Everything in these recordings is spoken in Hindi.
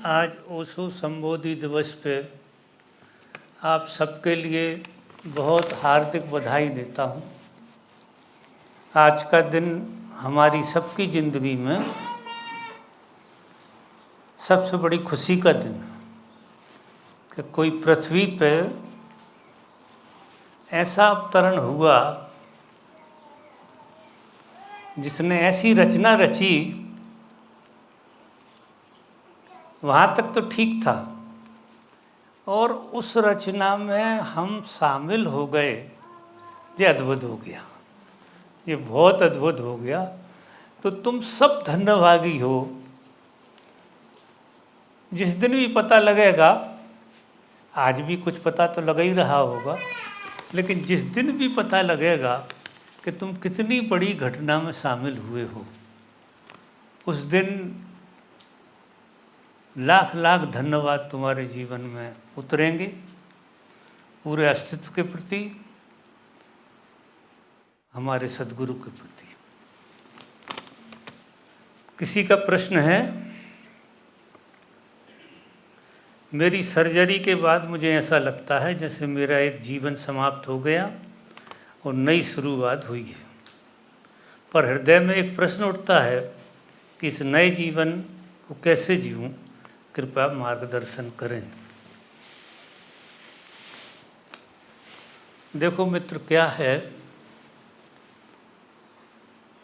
आज ओशो संबोधि दिवस पे आप सबके लिए बहुत हार्दिक बधाई देता हूँ। आज का दिन हमारी सबकी ज़िंदगी में सबसे बड़ी खुशी का दिन है कि कोई पृथ्वी पे ऐसा अवतरण हुआ जिसने ऐसी रचना रची। वहाँ तक तो ठीक था और उस रचना में हम शामिल हो गए। ये अद्भुत हो गया, ये बहुत अद्भुत हो गया। तो तुम सब धन्यभागी हो। जिस दिन भी पता लगेगा, आज भी कुछ पता तो लग ही रहा होगा, लेकिन जिस दिन भी पता लगेगा कि तुम कितनी बड़ी घटना में शामिल हुए हो, उस दिन लाख लाख धन्यवाद तुम्हारे जीवन में उतरेंगे पूरे अस्तित्व के प्रति, हमारे सद्गुरु के प्रति। किसी का प्रश्न है? मेरी सर्जरी के बाद मुझे ऐसा लगता है जैसे मेरा एक जीवन समाप्त हो गया और नई शुरुआत हुई है, पर हृदय में एक प्रश्न उठता है कि इस नए जीवन को कैसे जीऊं, कृपया मार्गदर्शन करें। देखो मित्र, क्या है,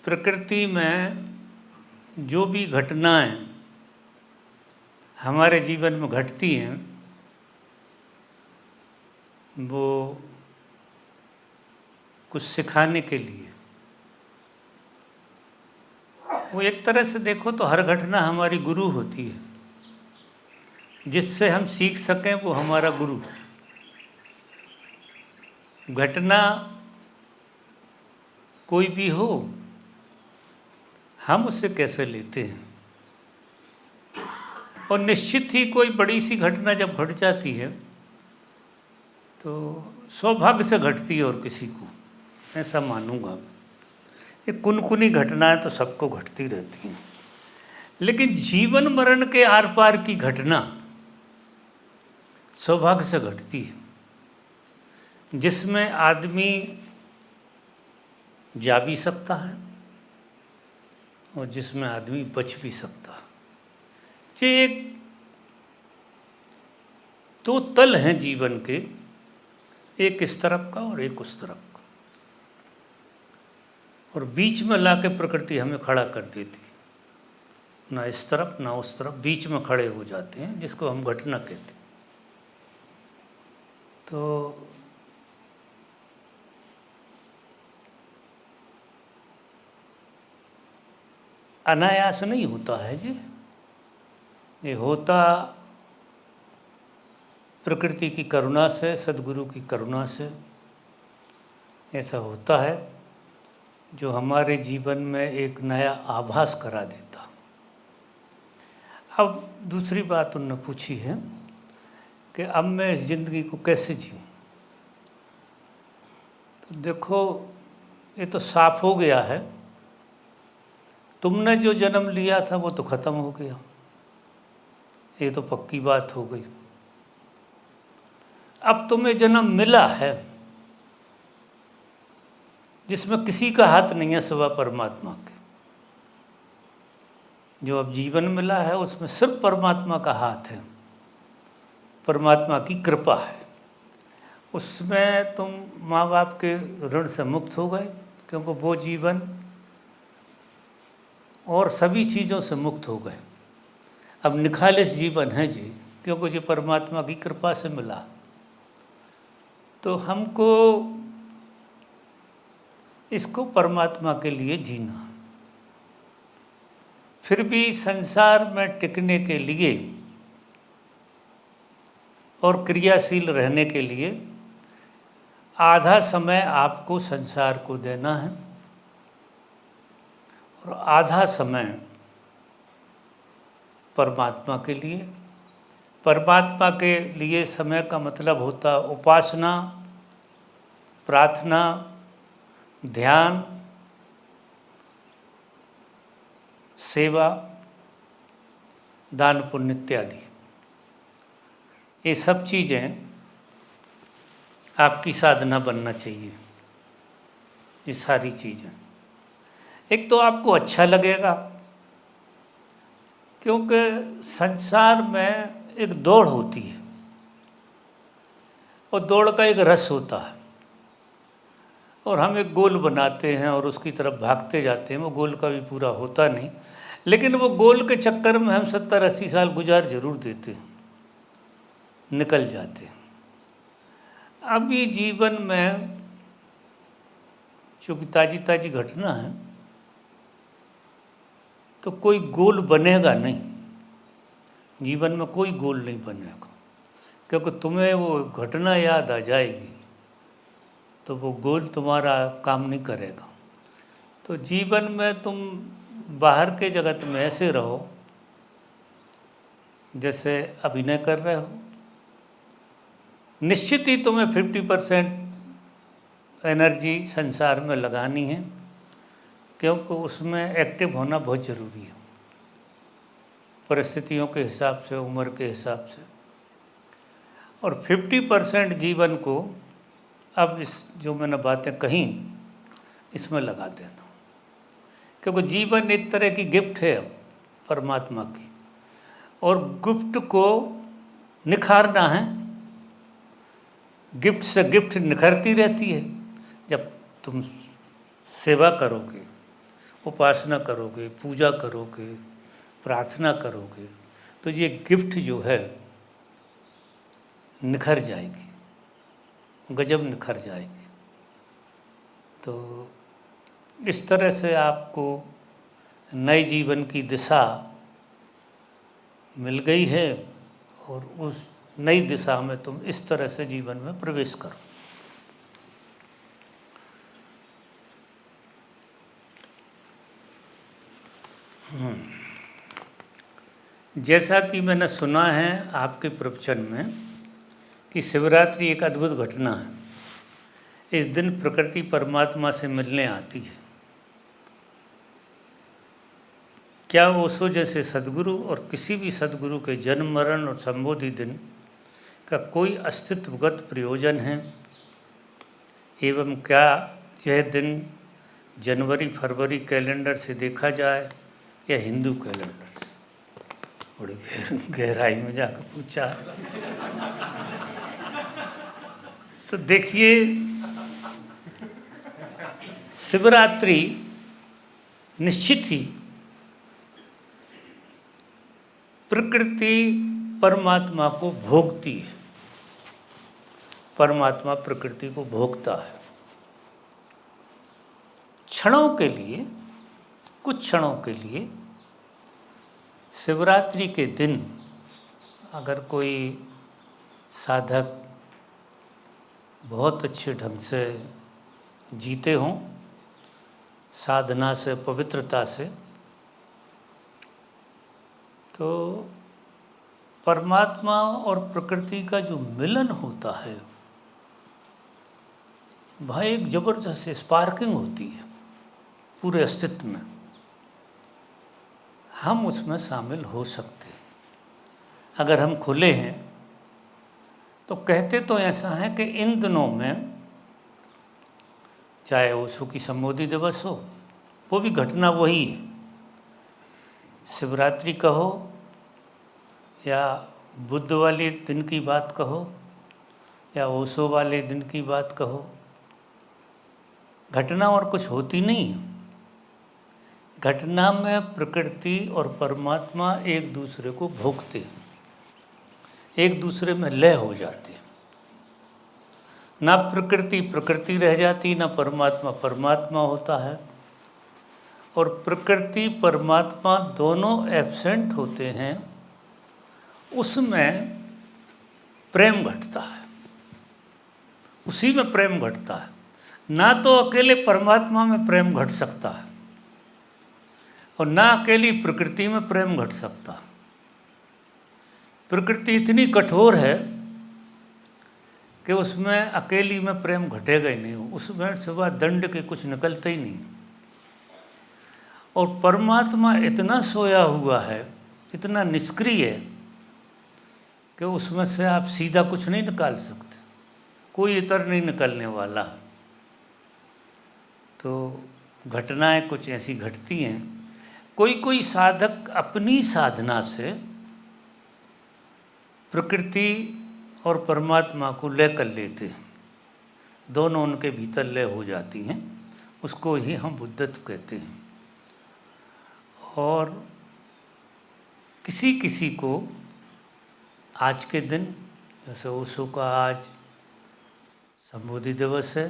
प्रकृति में जो भी घटनाएं हमारे जीवन में घटती हैं, वो कुछ सिखाने के लिए। वो एक तरह से देखो तो हर घटना हमारी गुरु होती है, जिससे हम सीख सकें वो हमारा गुरु। घटना कोई भी हो, हम उससे कैसे लेते हैं। और निश्चित ही कोई बड़ी सी घटना जब घट जाती है तो सौभाग्य से घटती है, और किसी को ऐसा मानूंगा। ये कुनकुनी घटनाएं तो सबको घटती रहती हैं, लेकिन जीवन मरण के आर पार की घटना सौभाग्य से घटती है, जिसमें आदमी जा भी सकता है और जिसमें आदमी बच भी सकता है। ये एक दो तल हैं जीवन के, एक इस तरफ का और एक उस तरफ का, और बीच में लाके प्रकृति हमें खड़ा कर देती है। ना इस तरफ ना उस तरफ, बीच में खड़े हो जाते हैं, जिसको हम घटना कहते हैं। तो अनायास नहीं होता है जी, ये होता प्रकृति की करुणा से, सद्गुरु की करुणा से ऐसा होता है, जो हमारे जीवन में एक नया आभास करा देता। अब दूसरी बात उन्होंने पूछी है कि अब मैं इस ज़िंदगी को कैसे जीऊँ। तो देखो, ये तो साफ हो गया है, तुमने जो जन्म लिया था वो तो ख़त्म हो गया, ये तो पक्की बात हो गई। अब तुम्हें जन्म मिला है जिसमें किसी का हाथ नहीं है सिवा परमात्मा के। जो अब जीवन मिला है उसमें सिर्फ परमात्मा का हाथ है, परमात्मा की कृपा है। उसमें तुम माँ बाप के ऋण से मुक्त हो गए, क्योंकि वो जीवन और सभी चीज़ों से मुक्त हो गए। अब निखालिस जीवन है जी, क्योंकि जो परमात्मा की कृपा से मिला। तो हमको इसको परमात्मा के लिए जीना। फिर भी संसार में टिकने के लिए और क्रियाशील रहने के लिए आधा समय आपको संसार को देना है और आधा समय परमात्मा के लिए। परमात्मा के लिए समय का मतलब होता उपासना, प्रार्थना, ध्यान, सेवा, दान पुण्य इत्यादि। ये सब चीज़ें आपकी साधना बनना चाहिए। ये सारी चीज़ें, एक तो आपको अच्छा लगेगा, क्योंकि संसार में एक दौड़ होती है और दौड़ का एक रस होता है, और हम एक गोल बनाते हैं और उसकी तरफ भागते जाते हैं। वो गोल कभी पूरा होता नहीं, लेकिन वो गोल के चक्कर में हम 70-80 साल गुजार जरूर देते हैं, निकल जाते हैं। अभी जीवन में चूँकि ताजी ताजी घटना है, तो कोई गोल बनेगा नहीं, जीवन में कोई गोल नहीं बनेगा, क्योंकि तुम्हें वो घटना याद आ जाएगी तो वो गोल तुम्हारा काम नहीं करेगा। तो जीवन में तुम बाहर के जगत में ऐसे रहो जैसे अभिनय कर रहे हो। निश्चित ही तुम्हें 50% एनर्जी संसार में लगानी है, क्योंकि उसमें एक्टिव होना बहुत ज़रूरी है, परिस्थितियों के हिसाब से, उम्र के हिसाब से। और 50% जीवन को अब इस जो मैंने बातें कहीं इसमें लगा देना, क्योंकि जीवन एक तरह की गिफ्ट है परमात्मा की, और गिफ्ट को निखारना है। गिफ्ट से गिफ्ट निखरती रहती है। जब तुम सेवा करोगे, उपासना करोगे, पूजा करोगे, प्रार्थना करोगे, तो ये गिफ्ट जो है निखर जाएगी, गजब निखर जाएगी। तो इस तरह से आपको नए जीवन की दिशा मिल गई है, और उस नई दिशा में तुम इस तरह से जीवन में प्रवेश करो। जैसा कि मैंने सुना है आपके प्रवचन में कि शिवरात्रि एक अद्भुत घटना है। इस दिन प्रकृति परमात्मा से मिलने आती है। क्या ओशो जैसे सद्गुरु और किसी भी सद्गुरु के जन्म, मरण और संबोधि दिन का कोई अस्तित्वगत प्रयोजन है? एवं क्या यह दिन जनवरी फरवरी कैलेंडर से देखा जाए या हिंदू कैलेंडर से? बड़ी गहराई में जाकर पूछा है। तो देखिए, शिवरात्रि निश्चित ही प्रकृति परमात्मा को भोगती है, परमात्मा प्रकृति को भोगता है। क्षणों के लिए, कुछ क्षणों के लिए शिवरात्रि के दिन अगर कोई साधक बहुत अच्छे ढंग से जीते हों, साधना से, पवित्रता से, तो परमात्मा और प्रकृति का जो मिलन होता है, वह एक जबरदस्त स्पार्किंग होती है पूरे अस्तित्व में। हम उसमें शामिल हो सकते हैं अगर हम खुले हैं। तो कहते तो ऐसा है कि इन दिनों में, चाहे ओशो की संबोधि दिवस हो, वो भी घटना वही है। शिवरात्रि कहो या बुद्ध वाले दिन की बात कहो या ओशो वाले दिन की बात कहो, घटना और कुछ होती नहीं है। घटना में प्रकृति और परमात्मा एक दूसरे को भोगते हैं, एक दूसरे में लय हो जाते हैं। ना प्रकृति प्रकृति रह जाती, ना परमात्मा परमात्मा होता है। और प्रकृति परमात्मा दोनों एब्सेंट होते हैं, उसमें प्रेम घटता है, उसी में प्रेम घटता है। ना तो अकेले परमात्मा में प्रेम घट सकता है और ना अकेली प्रकृति में प्रेम घट सकता। प्रकृति इतनी कठोर है कि उसमें अकेली में प्रेम घटेगा ही नहीं, उसमें सिवा दंड के कुछ निकलता ही नहीं। और परमात्मा इतना सोया हुआ है, इतना निष्क्रिय है कि उसमें से आप सीधा कुछ नहीं निकाल सकते, कोई इतर नहीं निकलने वाला। तो घटनाएं कुछ ऐसी घटती हैं। कोई कोई साधक अपनी साधना से प्रकृति और परमात्मा को लय कर लेते हैं, दोनों उनके भीतर लय हो जाती हैं, उसको ही हम बुद्धत्व कहते हैं। और किसी किसी को आज के दिन, जैसे ओशो का आज संबोधि दिवस है,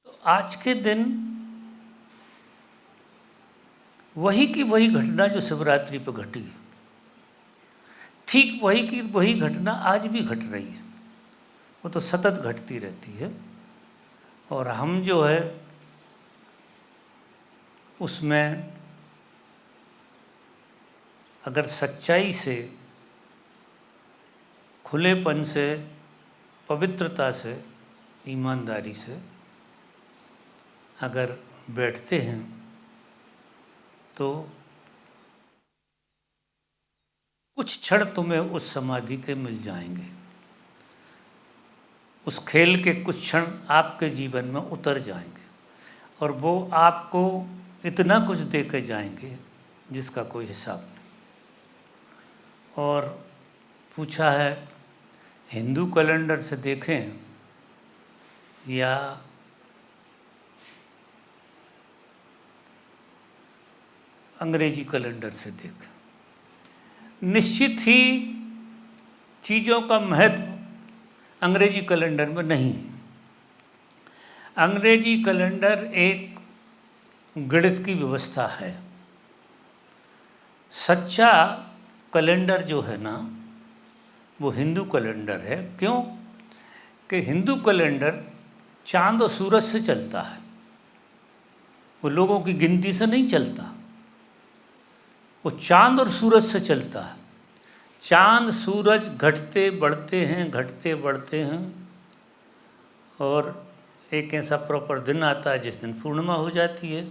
तो आज के दिन वही की वही घटना जो शिवरात्रि पर घटी है, ठीक वही की वही घटना आज भी घट रही है। वो तो सतत घटती रहती है। और हम जो है उसमें अगर सच्चाई से, खुलेपन से, पवित्रता से, ईमानदारी से अगर बैठते हैं तो कुछ क्षण तुम्हें उस समाधि के मिल जाएंगे। उस खेल के कुछ क्षण आपके जीवन में उतर जाएंगे और वो आपको इतना कुछ दे के जाएंगे जिसका कोई हिसाब नहीं। और पूछा है हिंदू कैलेंडर से देखें या अंग्रेजी कैलेंडर से देखें, निश्चित ही चीज़ों का महत्व अंग्रेजी कैलेंडर में नहीं है। अंग्रेजी कैलेंडर एक गणित की व्यवस्था है। सच्चा कैलेंडर जो है ना वो हिंदू कैलेंडर है। क्यों? कि हिंदू कैलेंडर चांद और सूरज से चलता है, वो लोगों की गिनती से नहीं चलता, वो चांद और सूरज से चलता है। चांद सूरज घटते बढ़ते हैं, घटते बढ़ते हैं, और एक ऐसा प्रॉपर दिन आता है जिस दिन पूर्णिमा हो जाती है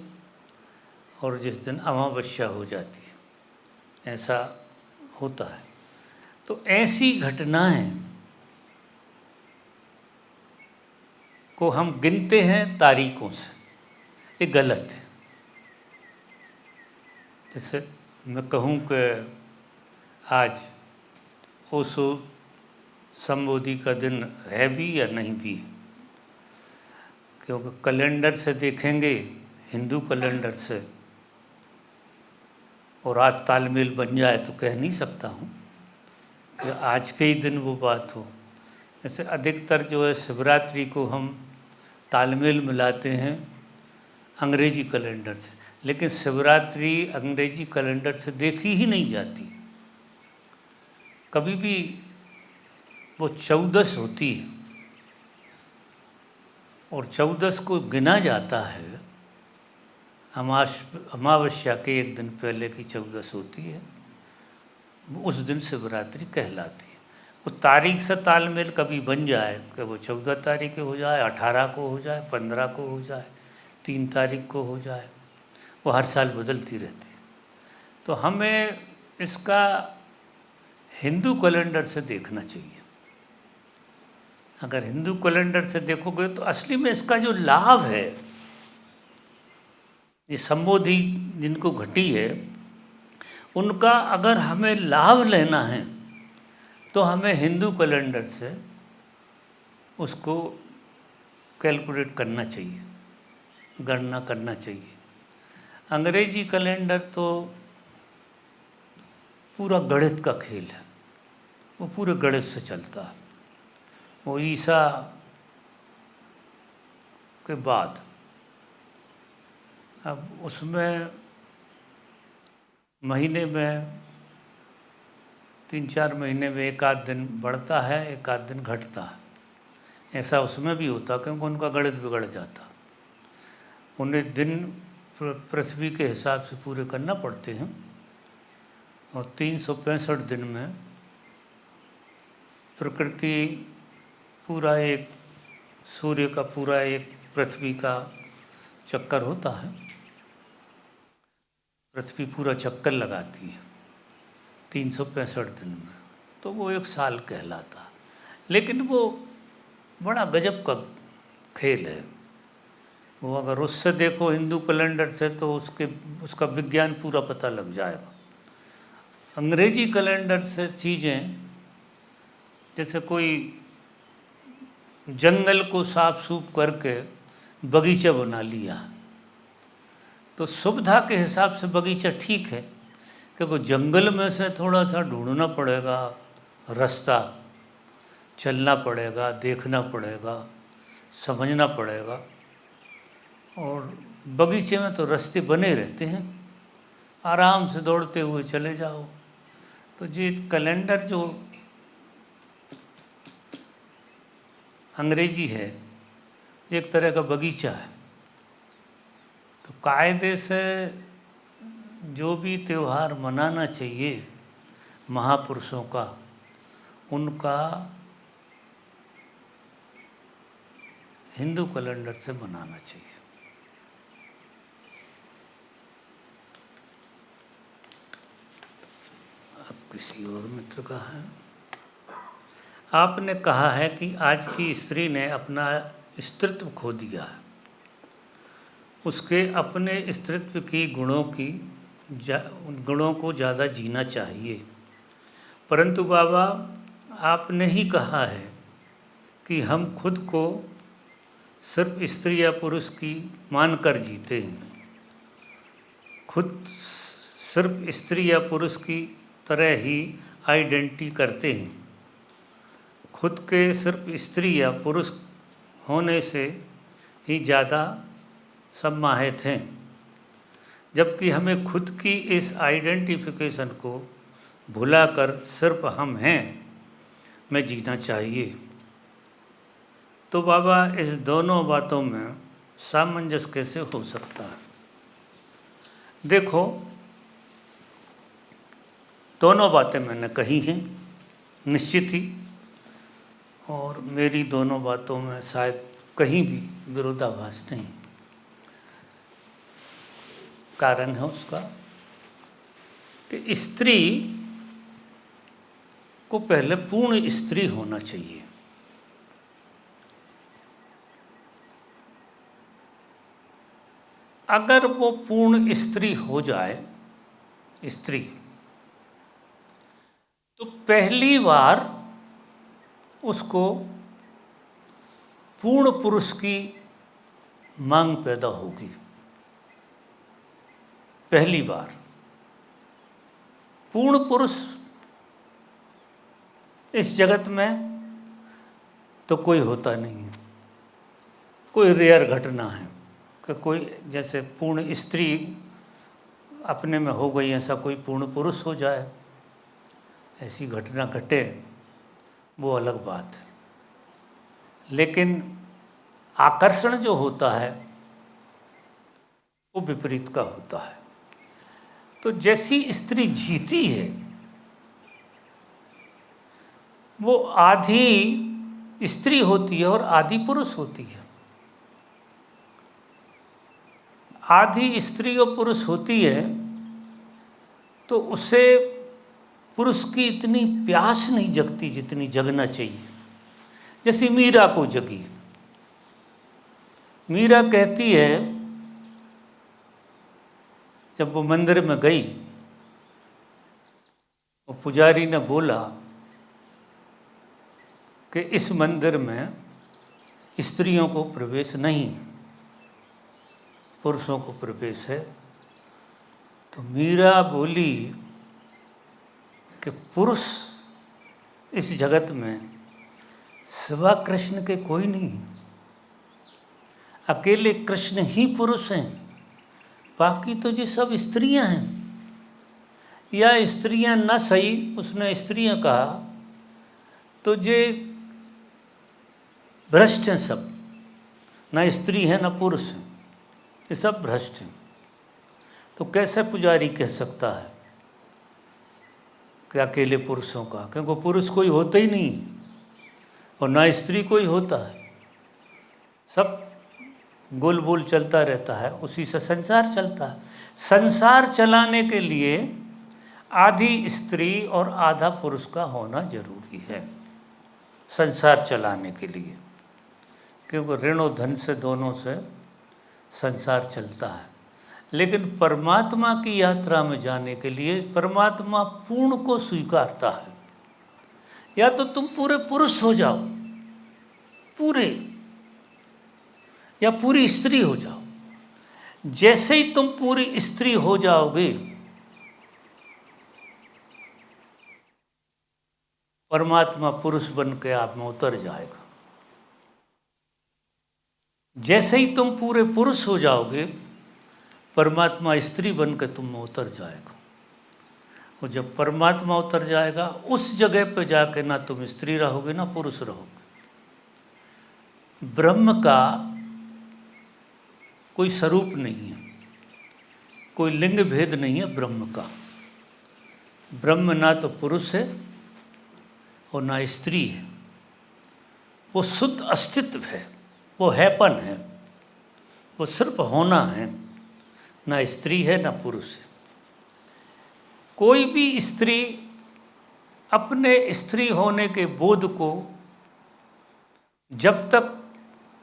और जिस दिन अमावस्या हो जाती है, ऐसा होता है। तो ऐसी घटनाएं को हम गिनते हैं तारीखों से, ये गलत है। जैसे मैं कहूँ कि आज ओशो संबोधि का दिन है भी या नहीं भी, क्योंकि कैलेंडर से देखेंगे, हिंदू कैलेंडर से, और आज तालमेल बन जाए तो कह नहीं सकता हूँ कि आज के ही दिन वो बात हो। जैसे अधिकतर जो है शिवरात्रि को हम तालमेल मिलाते हैं अंग्रेजी कैलेंडर से, लेकिन शिवरात्रि अंग्रेजी कैलेंडर से देखी ही नहीं जाती। कभी भी वो 14 होती है और 14 को गिना जाता है, अमावस्या के एक दिन पहले की 14 होती है, उस दिन शिवरात्रि कहलाती है। वो तारीख से तालमेल कभी बन जाए कि वो 14 तारीख हो जाए, 18 को हो जाए, 15 को हो जाए, 3 तारीख को हो जाए, वो हर साल बदलती रहती है। तो हमें इसका हिंदू कैलेंडर से देखना चाहिए। अगर हिंदू कैलेंडर से देखोगे तो असली में इसका जो लाभ है, ये संबोधि जिनको घटी है, उनका अगर हमें लाभ लेना है तो हमें हिंदू कैलेंडर से उसको कैलकुलेट करना चाहिए, गणना करना चाहिए। अंग्रेजी कैलेंडर तो पूरा गणित का खेल है, वो पूरे गणित से चलता है। वो ईसा के बाद अब उसमें महीने में 3-4 महीने में एक आध दिन बढ़ता है, एक आध दिन घटता है। ऐसा उसमें भी होता क्योंकि उनका गणित बिगड़ जाता। उन्हें दिन पृथ्वी के हिसाब से पूरे करना पड़ते हैं और 365 दिन में प्रकृति पूरा एक, सूर्य का पूरा एक पृथ्वी का चक्कर होता है, पृथ्वी पूरा चक्कर लगाती है। 365 दिन में, तो वो 1 साल कहलाता। लेकिन वो बड़ा गजब का खेल है। वो अगर उससे देखो हिंदू कैलेंडर से, तो उसका विज्ञान पूरा पता लग जाएगा। अंग्रेजी कैलेंडर से चीज़ें, जैसे कोई जंगल को साफ सूफ करके बगीचा बना लिया, तो सुविधा के हिसाब से बगीचा ठीक है, क्योंकि जंगल में से थोड़ा सा ढूंढना पड़ेगा, रास्ता चलना पड़ेगा, देखना पड़ेगा, समझना पड़ेगा। और बगीचे में तो रास्ते बने रहते हैं, आराम से दौड़ते हुए चले जाओ। तो ये कैलेंडर जो अंग्रेजी है, एक तरह का बगीचा है। तो कायदे से जो भी त्यौहार मनाना चाहिए महापुरुषों का, उनका हिंदू कैलेंडर से मनाना चाहिए। अब किसी और मित्र का है। आपने कहा है कि आज की स्त्री ने अपना स्त्रीत्व खो दिया है, उसके अपने स्त्रीत्व की गुणों को ज़्यादा जीना चाहिए। परंतु बाबा, आपने ही कहा है कि हम खुद को सिर्फ स्त्री या पुरुष की मानकर जीते हैं, खुद सिर्फ स्त्री या पुरुष की तरह ही आइडेंटिटी करते हैं, खुद के सिर्फ स्त्री या पुरुष होने से ही ज़्यादा सम्मानित हैं, जबकि हमें खुद की इस आइडेंटिफिकेशन को भुलाकर सिर्फ हम हैं में जीना चाहिए। तो बाबा, इस दोनों बातों में सामंजस्य कैसे हो सकता है? देखो, दोनों बातें मैंने कही हैं निश्चित ही, और मेरी दोनों बातों में शायद कहीं भी विरोधाभास नहीं। कारण है उसका कि स्त्री को पहले पूर्ण स्त्री होना चाहिए। अगर वो पूर्ण स्त्री हो जाए स्त्री, तो पहली बार उसको पूर्ण पुरुष की मांग पैदा होगी। पहली बार पूर्ण पुरुष इस जगत में तो कोई होता नहीं है। कोई रेयर घटना है कि कोई जैसे पूर्ण स्त्री अपने में हो गई, ऐसा कोई पूर्ण पुरुष हो जाए, ऐसी घटना घटे, वो अलग बात है। लेकिन आकर्षण जो होता है वो विपरीत का होता है। तो जैसी स्त्री जीती है, वो आधी स्त्री होती है और आधी पुरुष होती है। आधी स्त्री और पुरुष होती है, तो उससे पुरुष की इतनी प्यास नहीं जगती जितनी जगना चाहिए। जैसे मीरा को जगी। मीरा कहती है, जब वो मंदिर में गई, वो पुजारी ने बोला कि इस मंदिर में स्त्रियों को प्रवेश नहीं है, पुरुषों को प्रवेश है। तो मीरा बोली कि पुरुष इस जगत में सिवा कृष्ण के कोई नहीं है, अकेले कृष्ण ही पुरुष हैं, बाकी तो ये सब स्त्रियां हैं। या स्त्रियां न सही, उसने स्त्रियां कहा, तो ये भ्रष्ट हैं सब, न स्त्री है न पुरुष है, ये सब भ्रष्ट हैं। तो कैसे पुजारी कह सकता है कि अकेले पुरुषों का, क्योंकि पुरुष कोई होता ही नहीं और ना स्त्री कोई होता है। सब गोल बोल चलता रहता है, उसी से संसार चलता है। संसार चलाने के लिए आधी स्त्री और आधा पुरुष का होना जरूरी है संसार चलाने के लिए, क्योंकि ऋण और धन से दोनों से संसार चलता है। लेकिन परमात्मा की यात्रा में जाने के लिए परमात्मा पूर्ण को स्वीकारता है। या तो तुम पूरे पुरुष हो जाओ, पूरे, या पूरी स्त्री हो जाओ। जैसे ही तुम पूरी स्त्री हो जाओगे, परमात्मा पुरुष बन के आप में उतर जाएगा। जैसे ही तुम पूरे पुरुष हो जाओगे, परमात्मा स्त्री बन के तुम में उतर जाएगा। और जब परमात्मा उतर जाएगा, उस जगह पे जाके ना तुम स्त्री रहोगे ना पुरुष रहोगे। ब्रह्म का कोई स्वरूप नहीं है, कोई लिंग भेद नहीं है ब्रह्म का। ब्रह्म ना तो पुरुष है और ना स्त्री है, वो शुद्ध अस्तित्व है, वो हैपन है, वो सिर्फ होना है। ना स्त्री है ना पुरुष है। कोई भी स्त्री अपने स्त्री होने के बोध को जब तक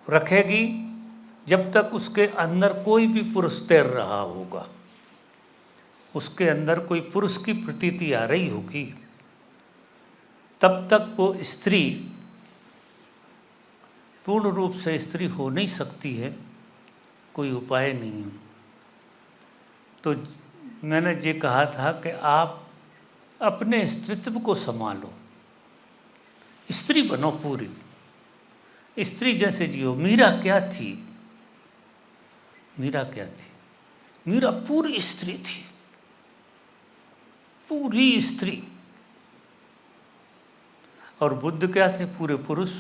रखेगी, जब तक उसके अंदर कोई भी पुरुष तैर रहा होगा, उसके अंदर कोई पुरुष की प्रतीति आ रही होगी, तब तक वो स्त्री पूर्ण रूप से स्त्री हो नहीं सकती है। कोई उपाय नहीं है। तो मैंने ये कहा था कि आप अपने स्त्रीत्व को संभालो, स्त्री बनो पूरी, स्त्री जैसे जियो। मीरा क्या थी? मीरा क्या थी? मीरा पूरी स्त्री थी, पूरी स्त्री। और बुद्ध क्या थे? पूरे पुरुष।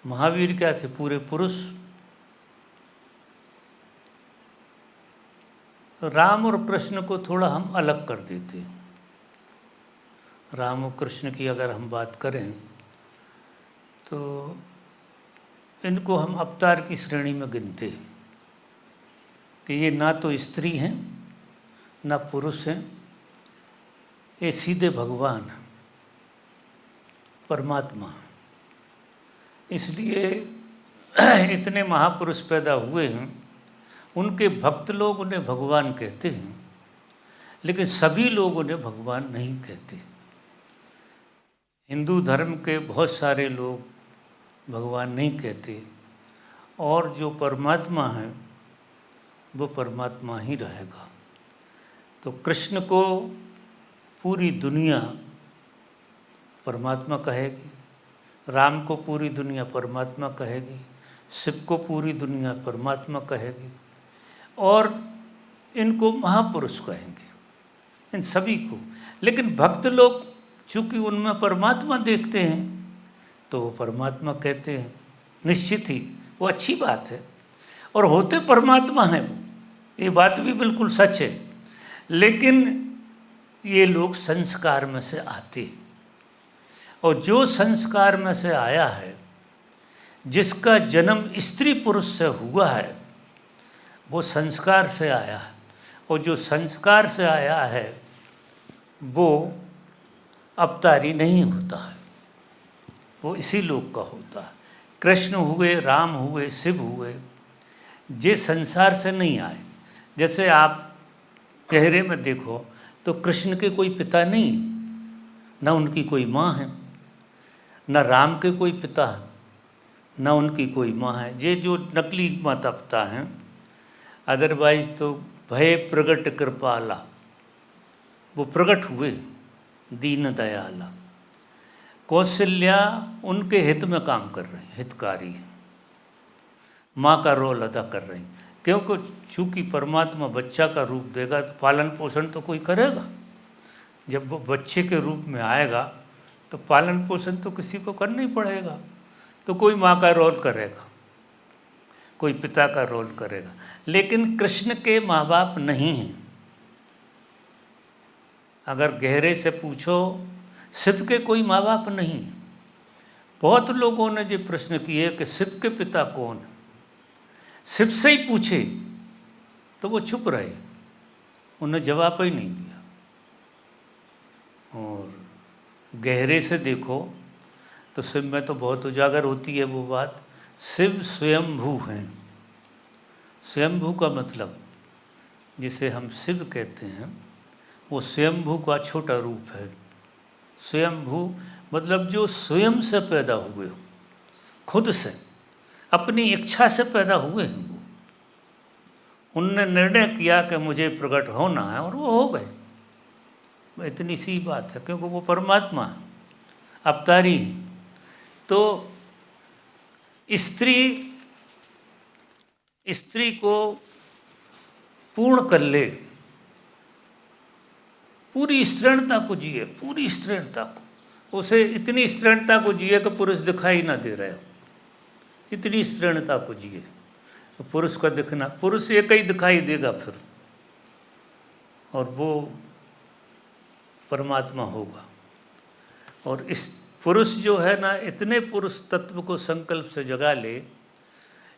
महावीर क्या थे? पूरे पुरुष। राम और कृष्ण को थोड़ा हम अलग कर देते हैं। राम और कृष्ण की अगर हम बात करें तो इनको हम अवतार की श्रेणी में गिनते हैं कि ये ना तो स्त्री हैं ना पुरुष हैं, ये सीधे भगवान हैं, परमात्मा। इसलिए इतने महापुरुष पैदा हुए हैं, उनके भक्त लोग उन्हें भगवान कहते हैं, लेकिन सभी लोग उन्हें भगवान नहीं कहते। हिंदू धर्म के बहुत सारे लोग भगवान नहीं कहते, और जो परमात्मा है वो परमात्मा ही रहेगा। तो कृष्ण को पूरी दुनिया परमात्मा कहेगी, राम को पूरी दुनिया परमात्मा कहेगी, शिव को पूरी दुनिया परमात्मा कहेगी, और इनको महापुरुष कहेंगे, इन सभी को। लेकिन भक्त लोग चूँकि उनमें परमात्मा देखते हैं तो वो परमात्मा कहते हैं। निश्चित ही वो अच्छी बात है, और होते परमात्मा हैं वो, ये बात भी बिल्कुल सच है। लेकिन ये लोग संस्कार में से आते हैं, और जो संस्कार में से आया है, जिसका जन्म स्त्री पुरुष से हुआ है, वो संस्कार से आया है। और जो संस्कार से आया है वो अवतारी नहीं होता है, वो इसी लोक का होता है। कृष्ण हुए, राम हुए, शिव हुए, ये संसार से नहीं आए। जैसे आप गहरे में देखो तो कृष्ण के कोई पिता नहीं, ना उनकी कोई माँ है, ना राम के कोई पिता है, ना उनकी कोई माँ है। ये जो नकली माता पिता हैं, अदरवाइज तो भय प्रगट कृपाला, वो प्रकट हुए दीन दयाला। कौशल्या उनके हित में काम कर रहे हैं, हितकारी हैं, माँ का रोल अदा कर रही। क्योंकि चूँकि परमात्मा बच्चा का रूप देगा तो पालन पोषण तो कोई करेगा। जब वो बच्चे के रूप में आएगा तो पालन पोषण तो किसी को करना ही पड़ेगा। तो कोई माँ का रोल करेगा, कोई पिता का रोल करेगा। लेकिन कृष्ण के माँ बाप नहीं हैं। अगर गहरे से पूछो, शिव के कोई माँ बाप नहीं। बहुत लोगों ने ये प्रश्न किए कि शिव के पिता कौन है। शिव से ही पूछे तो वो चुप रहे, उन्हें जवाब ही नहीं दिया। और गहरे से देखो तो शिव में तो बहुत उजागर होती है वो बात। शिव स्वयंभू हैं। स्वयंभू का मतलब जिसे हम शिव कहते हैं वो स्वयंभू का छोटा रूप है। स्वयंभू मतलब जो स्वयं से पैदा हुए हो, खुद से, अपनी इच्छा से पैदा हुए हैं वो। उनने निर्णय किया कि मुझे प्रकट होना है और वो हो गए। इतनी सी बात है, क्योंकि वो परमात्मा है, अवतारी है। तो स्त्री को पूर्ण कर ले, पूरी स्त्रीणता को जिए, पूरी स्त्रीणता को, उसे इतनी स्त्रीणता को जिए कि पुरुष दिखाई ना दे रहे हो, इतनी स्त्रीणता को जिए। तो पुरुष का दिखना, पुरुष एक ही दिखाई देगा फिर, और वो परमात्मा होगा। और इस पुरुष जो है ना, इतने पुरुष तत्व को संकल्प से जगा ले,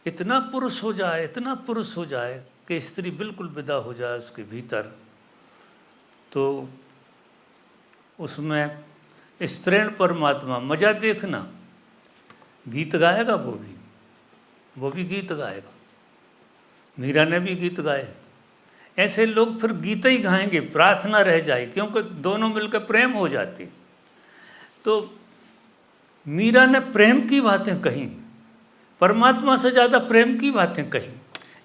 इतना पुरुष हो जाए, इतना पुरुष हो जाए कि स्त्री बिल्कुल विदा हो जाए उसके भीतर, तो उसमें स्त्रीण परमात्मा मजा देखना। गीत गाएगा वो भी गीत गाएगा। मीरा ने भी गीत गाए। ऐसे लोग फिर गीत ही गाएंगे, प्रार्थना रह जाए, क्योंकि दोनों मिलकर प्रेम हो जाते। तो मीरा ने प्रेम की बातें कही, परमात्मा से ज़्यादा प्रेम की बातें कही।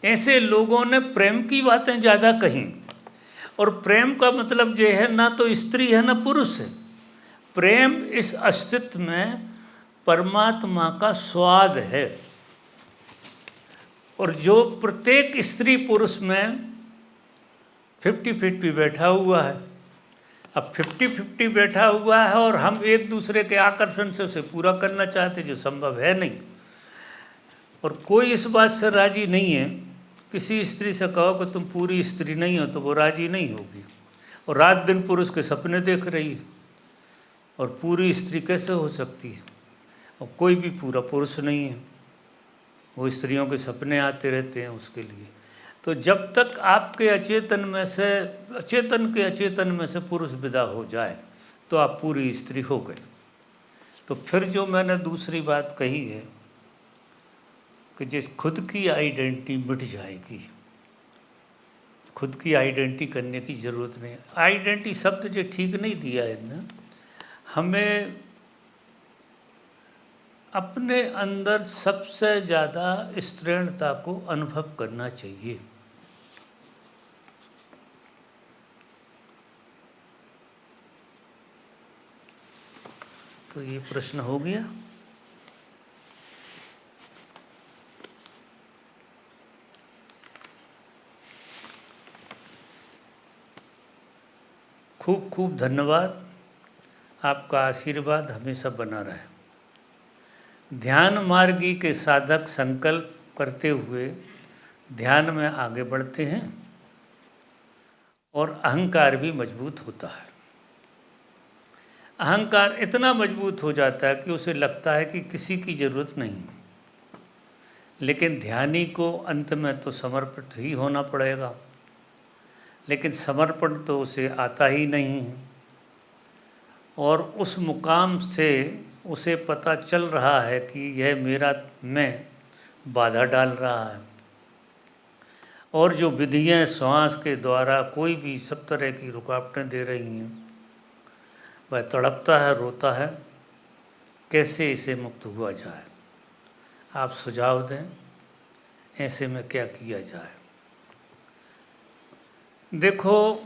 ऐसे लोगों ने प्रेम की बातें ज़्यादा कही। और प्रेम का मतलब ये है, ना तो स्त्री है ना पुरुष है। प्रेम इस अस्तित्व में परमात्मा का स्वाद है। और जो प्रत्येक स्त्री पुरुष में 50-50 बैठा हुआ है। अब 50-50 बैठा हुआ है और हम एक दूसरे के आकर्षण से उसे पूरा करना चाहते, जो संभव है नहीं। और कोई इस बात से राजी नहीं है। किसी स्त्री से कहो कि तुम पूरी स्त्री नहीं हो तो वो राजी नहीं होगी, और रात दिन पुरुष के सपने देख रही है। और पूरी स्त्री कैसे हो सकती है? और कोई भी पूरा पुरुष नहीं है, वो स्त्रियों के सपने आते रहते हैं उसके लिए। तो जब तक आपके अचेतन में से, अचेतन के अचेतन में से पुरुष विदा हो जाए तो आप पूरी स्त्री हो गए। तो फिर जो मैंने दूसरी बात कही है कि जिस खुद की आइडेंटिटी मिट जाएगी, खुद की आइडेंटिटी करने की ज़रूरत नहीं। आइडेंटिटी शब्द जो ठीक नहीं दिया है ना, हमें अपने अंदर सबसे ज़्यादा स्त्रीणता को अनुभव करना चाहिए। तो ये प्रश्न हो गया। खूब खूब धन्यवाद। आपका आशीर्वाद हमेशा बना रहे। ध्यान मार्गी के साधक संकल्प करते हुए ध्यान में आगे बढ़ते हैं और अहंकार भी मजबूत होता है। अहंकार इतना मजबूत हो जाता है कि उसे लगता है कि किसी की ज़रूरत नहीं। लेकिन ध्यानी को अंत में तो समर्पित ही होना पड़ेगा, लेकिन समर्पण तो उसे आता ही नहीं है। और उस मुकाम से उसे पता चल रहा है कि यह मेरा में बाधा डाल रहा है, और जो विधियाँ श्वास के द्वारा कोई भी सब तरह की रुकावटें दे रही हैं, वह तड़पता है, रोता है, कैसे इसे मुक्त हुआ जाए। आप सुझाव दें, ऐसे में क्या किया जाए। देखो,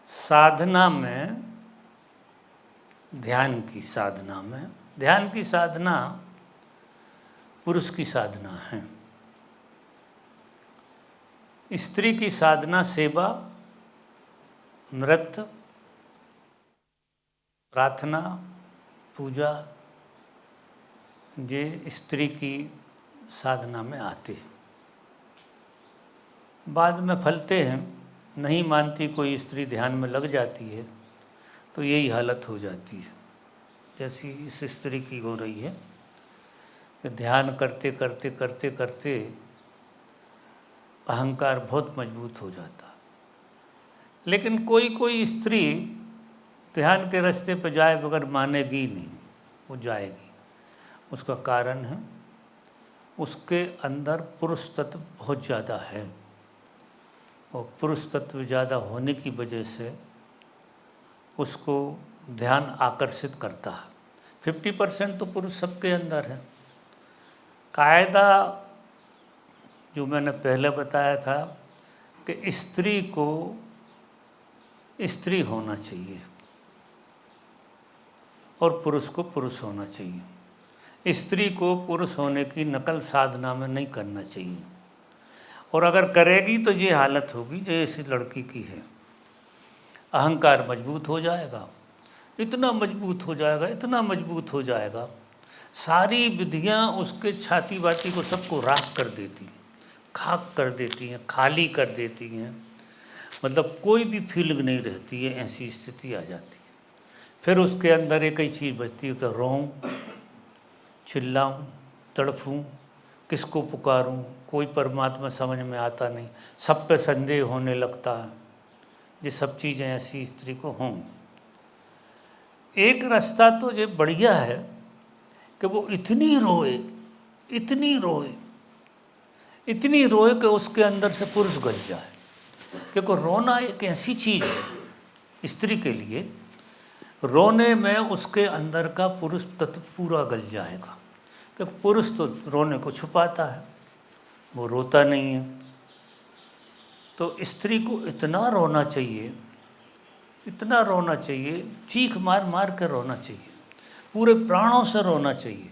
साधना में, ध्यान की साधना में, ध्यान की साधना पुरुष की साधना है। स्त्री की साधना सेवा, नृत्य, प्रार्थना, पूजा, ये स्त्री की साधना में आते हैं। बाद में फलते हैं। नहीं मानती कोई स्त्री, ध्यान में लग जाती है तो यही हालत हो जाती है जैसी इस स्त्री की हो रही है कि ध्यान करते करते करते करते अहंकार बहुत मजबूत हो जाता। लेकिन कोई कोई स्त्री ध्यान के रास्ते पर जाए बगैर मानेगी नहीं, वो जाएगी। उसका कारण है उसके अंदर पुरुष तत्व बहुत ज़्यादा है, और पुरुष तत्व ज़्यादा होने की वजह से उसको ध्यान आकर्षित करता है। 50% तो पुरुष सबके अंदर है। कायदा जो मैंने पहले बताया था कि स्त्री को स्त्री होना चाहिए और पुरुष को पुरुष होना चाहिए। स्त्री को पुरुष होने की नकल साधना में नहीं करना चाहिए, और अगर करेगी तो ये हालत होगी जैसे लड़की की है। अहंकार मजबूत हो जाएगा, इतना मजबूत हो जाएगा, इतना मजबूत हो जाएगा, सारी विधियाँ उसके छाती वाती को सबको राख कर देती हैं, खाक कर देती हैं, खाली कर देती हैं। मतलब कोई भी फीलिंग नहीं रहती है, ऐसी स्थिति आ जाती है। फिर उसके अंदर एक ही चीज़ बचती है कि रोऊं, चिल्लाऊं, तड़फूं, किसको पुकारूं, कोई परमात्मा समझ में आता नहीं, सब पे संदेह होने लगता है। ये सब चीज़ें ऐसी स्त्री को हों। एक रास्ता तो ये बढ़िया है कि वो इतनी रोए, इतनी रोए, इतनी रोए कि उसके अंदर से पुरुष गल जाए। क्योंकि रोना एक ऐसी चीज़ है स्त्री के लिए, रोने में उसके अंदर का पुरुष तत्व पूरा गल जाएगा। क्योंकि पुरुष तो रोने को छुपाता है, वो रोता नहीं है। तो स्त्री को इतना रोना चाहिए, इतना रोना चाहिए, चीख मार मार कर रोना चाहिए, पूरे प्राणों से रोना चाहिए,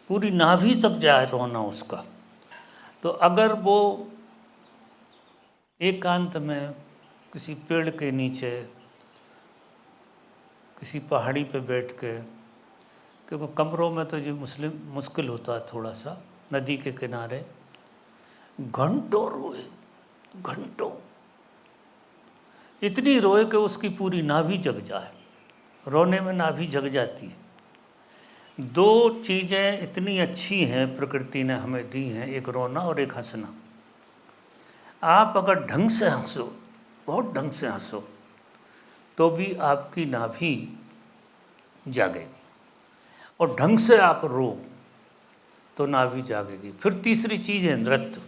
पूरी नाभि तक जाए रोना उसका। तो अगर वो एकांत में किसी पेड़ के नीचे, किसी पहाड़ी पे बैठ के, क्योंकि कमरों में तो ये मुश्किल होता है थोड़ा सा, नदी के किनारे घंटों रोए, घंटों, इतनी रोए कि उसकी पूरी नाभि जग जाए। रोने में नाभि जग जाती है। दो चीज़ें इतनी अच्छी हैं प्रकृति ने हमें दी हैं, एक रोना और एक हंसना। आप अगर ढंग से हंसो, बहुत ढंग से हंसो, तो भी आपकी नाभि जागेगी, और ढंग से आप रो तो नाभि जागेगी। फिर तीसरी चीज़ है नृत्य।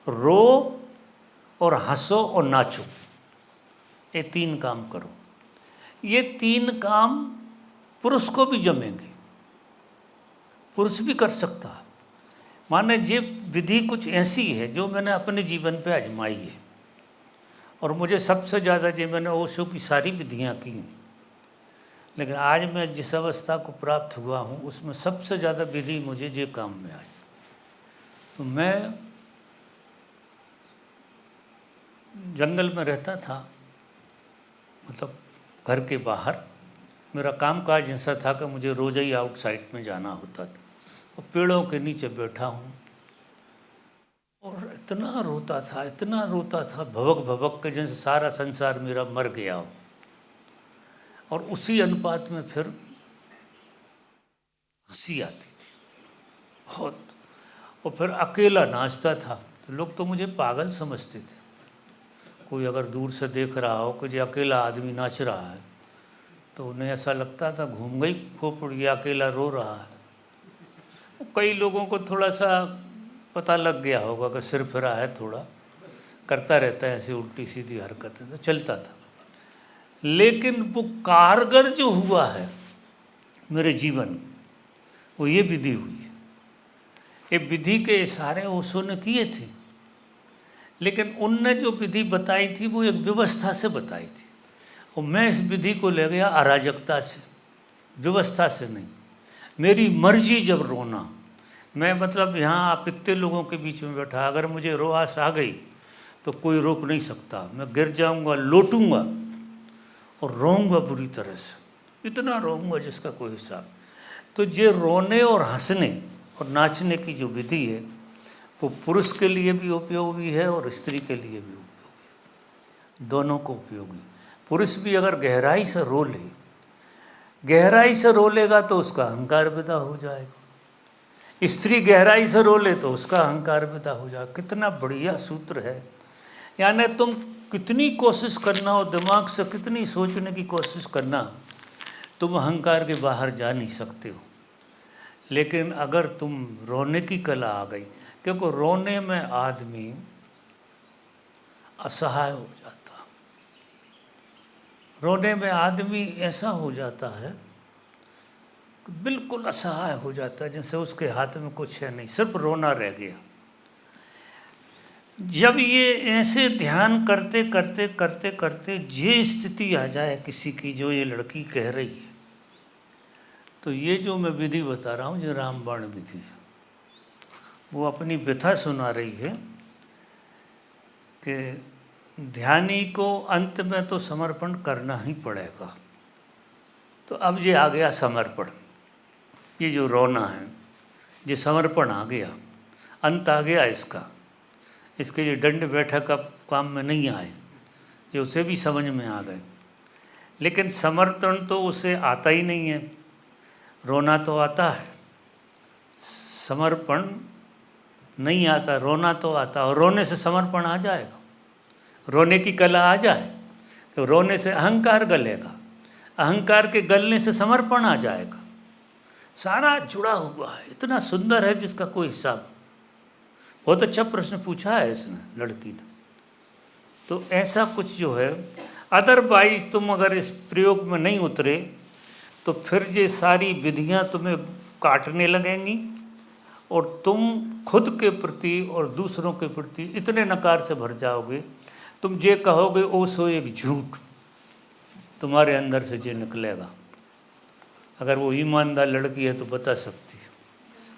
रो और हंसो और नाचो, ये 3 काम करो। ये 3 काम पुरुष को भी जमेंगे, पुरुष भी कर सकता है। माने ये विधि कुछ ऐसी है जो मैंने अपने जीवन पे आजमाई है, और मुझे सबसे ज़्यादा जो मैंने ओशो की सारी विधियाँ की, लेकिन आज मैं जिस अवस्था को प्राप्त हुआ हूँ उसमें सबसे ज़्यादा विधि मुझे ये काम में आई। तो मैं जंगल में रहता था, मतलब घर के बाहर। मेरा कामकाज ऐसा था कि मुझे रोज़ ही आउटसाइड में जाना होता था। तो पेड़ों के नीचे बैठा हूँ और इतना रोता था, इतना रोता था, भवक भवक के जैसे सारा संसार मेरा मर गया हो। और उसी अनुपात में फिर हंसी आती थी बहुत। और फिर अकेला नाचता था, तो लोग तो मुझे पागल समझते थे। कोई अगर दूर से देख रहा हो कि ये अकेला आदमी नाच रहा है, तो उन्हें ऐसा लगता था घूम गई खोपड़, ये अकेला रो रहा है। कई लोगों को थोड़ा सा पता लग गया होगा कि सिर फिरा है, थोड़ा करता रहता है ऐसी उल्टी सीधी हरकतें, तो चलता था। लेकिन वो कारगर जो हुआ है मेरे जीवन में, वो ये विधि हुई है। ये विधि के इशारे ओशो ने किए थे, लेकिन उनने जो विधि बताई थी वो एक व्यवस्था से बताई थी, और मैं इस विधि को ले गया अराजकता से, व्यवस्था से नहीं। मेरी मर्जी जब रोना, मैं मतलब यहाँ आप इतने लोगों के बीच में बैठा, अगर मुझे रोआस आ गई तो कोई रोक नहीं सकता। मैं गिर जाऊँगा, लोटूंगा और रोऊंगा बुरी तरह से, इतना रोऊंगा जिसका कोई हिसाब। तो ये रोने और हंसने और नाचने की जो विधि है वो पुरुष के लिए भी उपयोगी है और स्त्री के लिए भी उपयोगी, दोनों को उपयोगी। पुरुष भी अगर गहराई से रो ले, गहराई से रो लेगा तो उसका अहंकार पैदा हो जाएगा। स्त्री गहराई से रो ले तो उसका अहंकार पैदा हो जाए। कितना बढ़िया सूत्र है। यानी तुम कितनी कोशिश करना हो, दिमाग से कितनी सोचने की कोशिश करना, तुम अहंकार के बाहर जा नहीं सकते हो। लेकिन अगर तुम रोने की कला आ गई, क्योंकि रोने में आदमी असहाय हो जाता, रोने में आदमी ऐसा हो जाता है कि बिल्कुल असहाय हो जाता है, जैसे उसके हाथ में कुछ है नहीं, सिर्फ रोना रह गया। जब ये ऐसे ध्यान करते करते करते करते ये स्थिति आ जाए किसी की, जो ये लड़की कह रही है, तो ये जो मैं विधि बता रहा हूँ, ये रामबाण विधि है। वो अपनी व्यथा सुना रही है कि ध्यानी को अंत में तो समर्पण करना ही पड़ेगा। तो अब ये आ गया समर्पण, ये जो रोना है, ये समर्पण आ गया, अंत आ गया इसका। इसके ये दंड बैठक अब काम में नहीं आए, ये उसे भी समझ में आ गए। लेकिन समर्पण तो उसे आता ही नहीं है, रोना तो आता है, समर्पण नहीं आता, रोना तो आता। और रोने से समर्पण आ जाएगा, रोने की कला आ जाए तो रोने से अहंकार गलेगा, अहंकार के गलने से समर्पण आ जाएगा। सारा जुड़ा हुआ है, इतना सुंदर है जिसका कोई हिसाब। बहुत अच्छा प्रश्न पूछा है इसने, लड़की ने। तो ऐसा कुछ जो है, अदरवाइज तुम अगर इस प्रयोग में नहीं उतरे तो फिर ये सारी विधियां तुम्हें काटने लगेंगी और तुम खुद के प्रति और दूसरों के प्रति इतने नकार से भर जाओगे, तुम ये कहोगे ओ सो एक झूठ, तुम्हारे अंदर से ये निकलेगा। अगर वो ईमानदार लड़की है तो बता सकती है।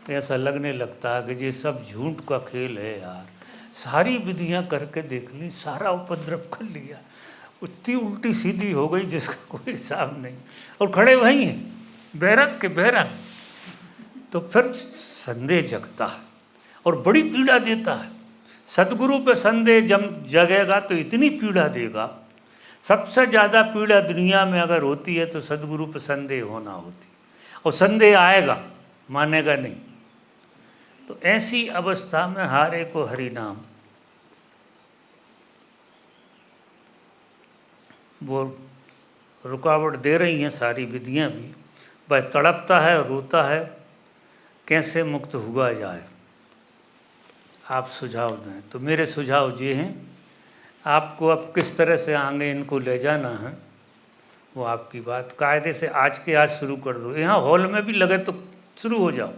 ऐसा लगने लगता है कि ये सब झूठ का खेल है यार, सारी विधियां करके देख ली, सारा उपद्रव कर लिया, उतनी उल्टी सीधी हो गई जिसका कोई हिसाब नहीं, और खड़े वहीं हैं बैरक के बैरक। तो फिर संदेह जगता है और बड़ी पीड़ा देता है। सदगुरु पे संदेह जब जगेगा तो इतनी पीड़ा देगा। सबसे ज़्यादा पीड़ा दुनिया में अगर होती है तो सदगुरु पे संदेह होना होती, और संदेह आएगा, मानेगा नहीं। तो ऐसी अवस्था में हारे को हरि नाम, वो रुकावट दे रही हैं सारी विधियां भी। वह तड़पता है, रोता है, कैसे मुक्त हुआ जाए, आप सुझाव दें। तो मेरे सुझाव ये हैं, आपको अब किस तरह से आगे इनको ले जाना है वो आपकी बात। कायदे से आज के आज शुरू कर दो, यहाँ हॉल में भी लगे तो शुरू हो जाओ,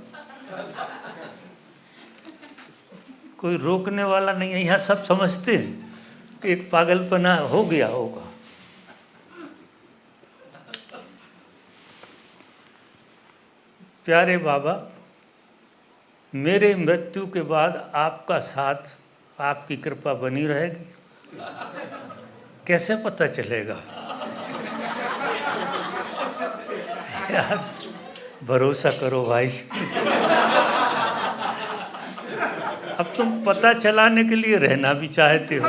कोई रोकने वाला नहीं है। यहाँ सब समझते हैं कि एक पागलपना हो गया होगा। प्यारे बाबा, मेरे मृत्यु के बाद आपका साथ, आपकी कृपा बनी रहेगी, कैसे पता चलेगा यार, भरोसा करो भाई। अब तुम पता चलाने के लिए रहना भी चाहते हो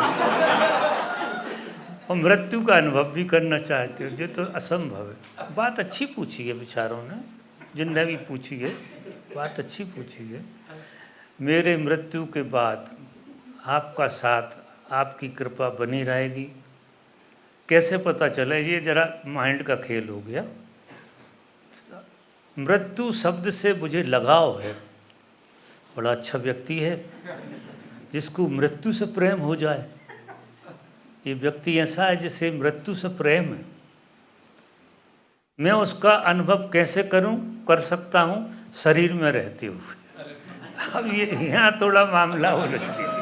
और मृत्यु का अनुभव भी करना चाहते हो, ये तो असंभव है। बात अच्छी पूछी है बेचारों ने, जिनने भी पूछी है, बात अच्छी पूछी है। मेरे मृत्यु के बाद आपका साथ, आपकी कृपा बनी रहेगी, कैसे पता चले? ये जरा माइंड का खेल हो गया। मृत्यु शब्द से मुझे लगाव है, बड़ा अच्छा व्यक्ति है जिसको मृत्यु से प्रेम हो जाए। ये व्यक्ति ऐसा है जिसे मृत्यु से प्रेम है। मैं उसका अनुभव कैसे कर सकता हूँ? शरीर में रहते हुए। अब ये यहाँ थोड़ा मामला उलझ गया।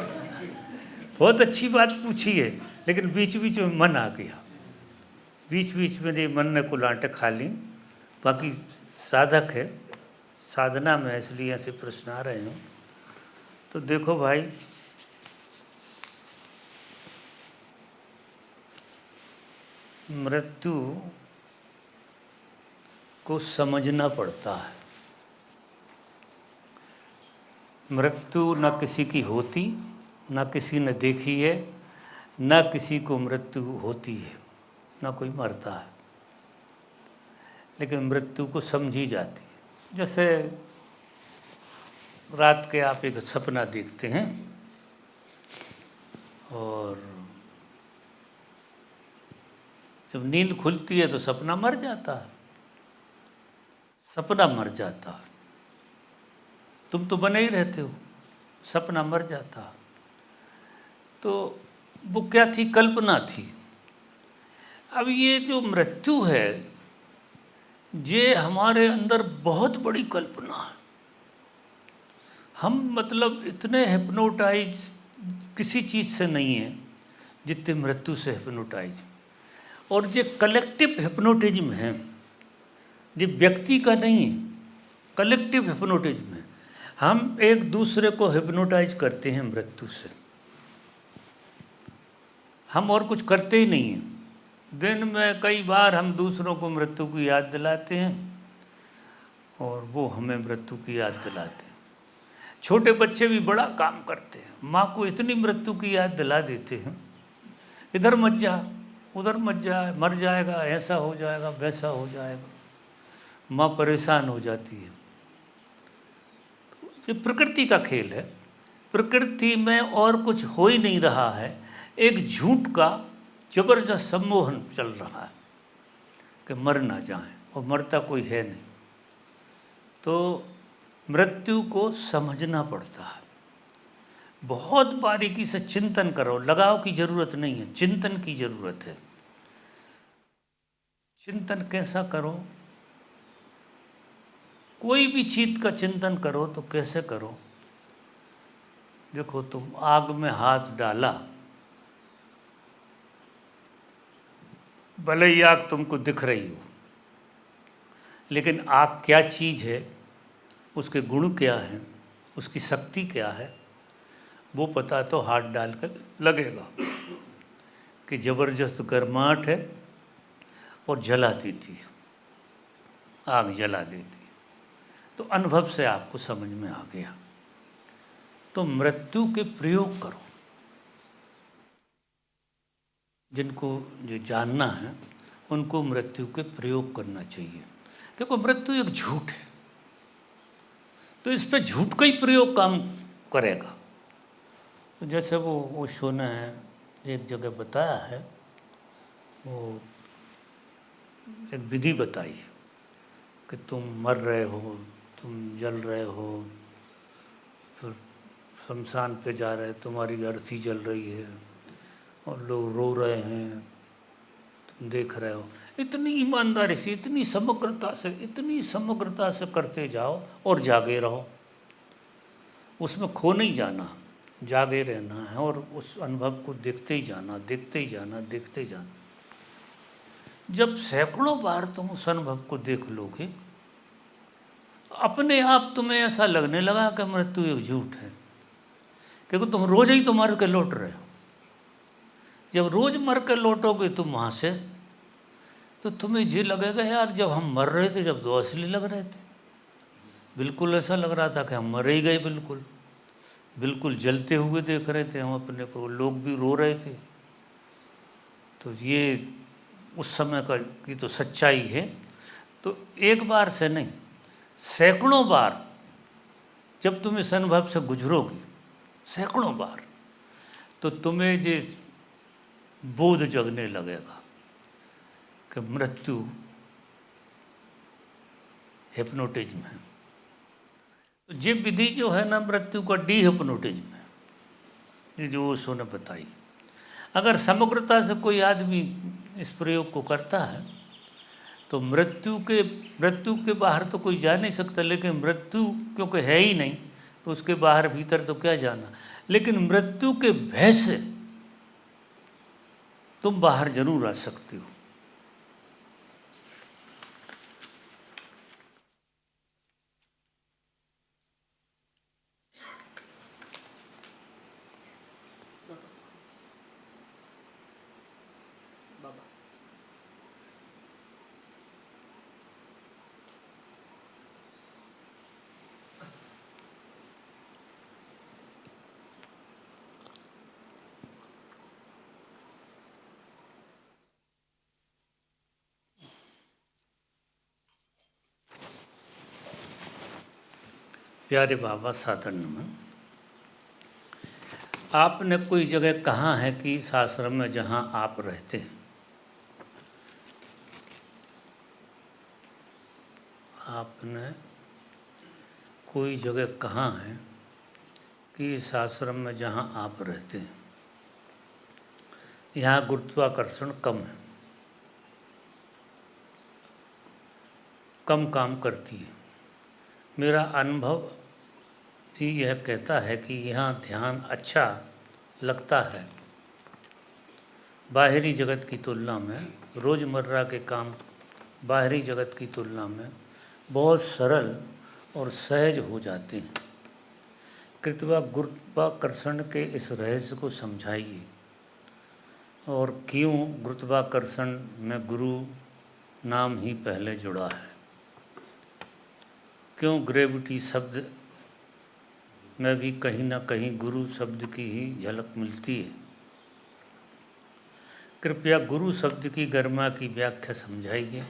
बहुत अच्छी बात पूछी है, लेकिन बीच बीच में मन आ गया, बीच बीच में ये मन ने कुलांटे खा ली। बाकी साधक है, साधना में, इसलिए ऐसे प्रश्न आ रहे हैं। तो देखो भाई, मृत्यु को समझना पड़ता है। मृत्यु न किसी की होती, न किसी ने देखी है, न किसी को मृत्यु होती है, न कोई मरता है, लेकिन मृत्यु को समझी जाती है। जैसे रात के आप एक सपना देखते हैं और जब नींद खुलती है तो सपना मर जाता है, सपना मर जाता है। तुम तो बने ही रहते हो, सपना मर जाता। तो वो क्या थी? कल्पना थी। अब ये जो मृत्यु है, ये हमारे अंदर बहुत बड़ी कल्पना है। हम मतलब इतने हिप्नोटाइज किसी चीज़ से नहीं है जितने मृत्यु से हिप्नोटाइज। और ये कलेक्टिव हिप्नोटिज्म है, ये व्यक्ति का नहीं है, कलेक्टिव हिप्नोटिज्म है। हम एक दूसरे को हिप्नोटाइज करते हैं मृत्यु से, हम और कुछ करते ही नहीं हैं। दिन में कई बार हम दूसरों को मृत्यु की याद दिलाते हैं और वो हमें मृत्यु की याद दिलाते हैं। छोटे बच्चे भी बड़ा काम करते हैं, माँ को इतनी मृत्यु की याद दिला देते हैं, इधर मत जा, उधर मत जा, मर जाएगा, ऐसा हो जाएगा, वैसा हो जाएगा। माँ परेशान हो जाती है। ये प्रकृति का खेल है। प्रकृति में और कुछ हो ही नहीं रहा है, एक झूठ का जबरदस्त सम्मोहन चल रहा है कि मर ना जाए, और मरता कोई है नहीं। तो मृत्यु को समझना पड़ता है, बहुत बारीकी से चिंतन करो। लगाव की जरूरत नहीं है, चिंतन की जरूरत है। चिंतन कैसा करो? कोई भी चीज का चिंतन करो तो कैसे करो? देखो, तुम आग में हाथ डाला, भले ही आग तुमको दिख रही हो, लेकिन आग क्या चीज़ है, उसके गुण क्या हैं, उसकी शक्ति क्या है, वो पता तो हाथ डालकर लगेगा कि ज़बरदस्त गर्माहट है और जला देती है, आग जला देती है। तो अनुभव से आपको समझ में आ गया। तो मृत्यु के प्रयोग करो, जिनको जो जानना है उनको मृत्यु के प्रयोग करना चाहिए। देखो, मृत्यु एक झूठ है, तो इस पे झूठ का ही प्रयोग काम करेगा। तो जैसे वो ओशो ने एक जगह बताया है, वो एक विधि बताई कि तुम मर रहे हो, तुम जल रहे हो, फिर शमशान पे जा रहे, तुम्हारी अर्थी जल रही है और लोग रो रहे हैं, तुम देख रहे हो। इतनी ईमानदारी से, इतनी समग्रता से करते जाओ और जागे रहो। उसमें खो नहीं जाना, जागे रहना है और उस अनुभव को देखते ही जाना, देखते ही जाना, देखते ही जाना। जब सैकड़ों बार तुम उस अनुभव को देख लोगे, अपने आप तुम्हें ऐसा लगने लगा कि मृत्यु एक झूठ है, क्योंकि तुम रोज ही तो मर के लौट रहे हो। जब रोज मर के लौटोगे तुम वहाँ से, तो तुम्हें ये लगेगा, यार जब हम मर रहे थे जब तो असली लग रहे थे, बिल्कुल ऐसा लग रहा था कि हम मर ही गए, बिल्कुल बिल्कुल जलते हुए देख रहे थे हम अपने को, लोग भी रो रहे थे। तो ये उस समय का की तो सच्चाई है। तो एक बार से नहीं, सैकड़ों बार जब तुम इस अनुभव से गुजरोगे, सैकड़ों बार, तो तुम्हें ये बोध जगने लगेगा कि मृत्यु हिप्नोटिज्म है। तो ये विधि जो है ना, मृत्यु का डी हिप्नोटिज्म है, ये जो ओशो ने बताई। अगर समग्रता से कोई आदमी इस प्रयोग को करता है तो मृत्यु के बाहर तो कोई जा नहीं सकता, लेकिन मृत्यु क्योंकि है ही नहीं तो उसके बाहर भीतर तो क्या जाना। लेकिन मृत्यु के भय से तुम बाहर जरूर आ सकते हो। प्यारे बाबा सादर नमन। आपने कोई जगह कहाँ है कि इस आश्रम में जहाँ आप रहते हैं, आपने कोई जगह कहाँ है कि इस आश्रम में जहाँ आप रहते हैं यहाँ गुरुत्वाकर्षण कम है, कम काम करती है। मेरा अनुभव भी यह कहता है कि यहाँ ध्यान अच्छा लगता है। बाहरी जगत की तुलना में रोज़मर्रा के काम बाहरी जगत की तुलना में बहुत सरल और सहज हो जाते हैं। कृपया गुरुत्वाकर्षण के इस रहस्य को समझाइए और क्यों गुरुत्वाकर्षण में गुरु नाम ही पहले जुड़ा है, क्यों ग्रेविटी शब्द में भी कहीं ना कहीं गुरु शब्द की ही झलक मिलती है। कृपया गुरु शब्द की गरिमा की व्याख्या समझाइए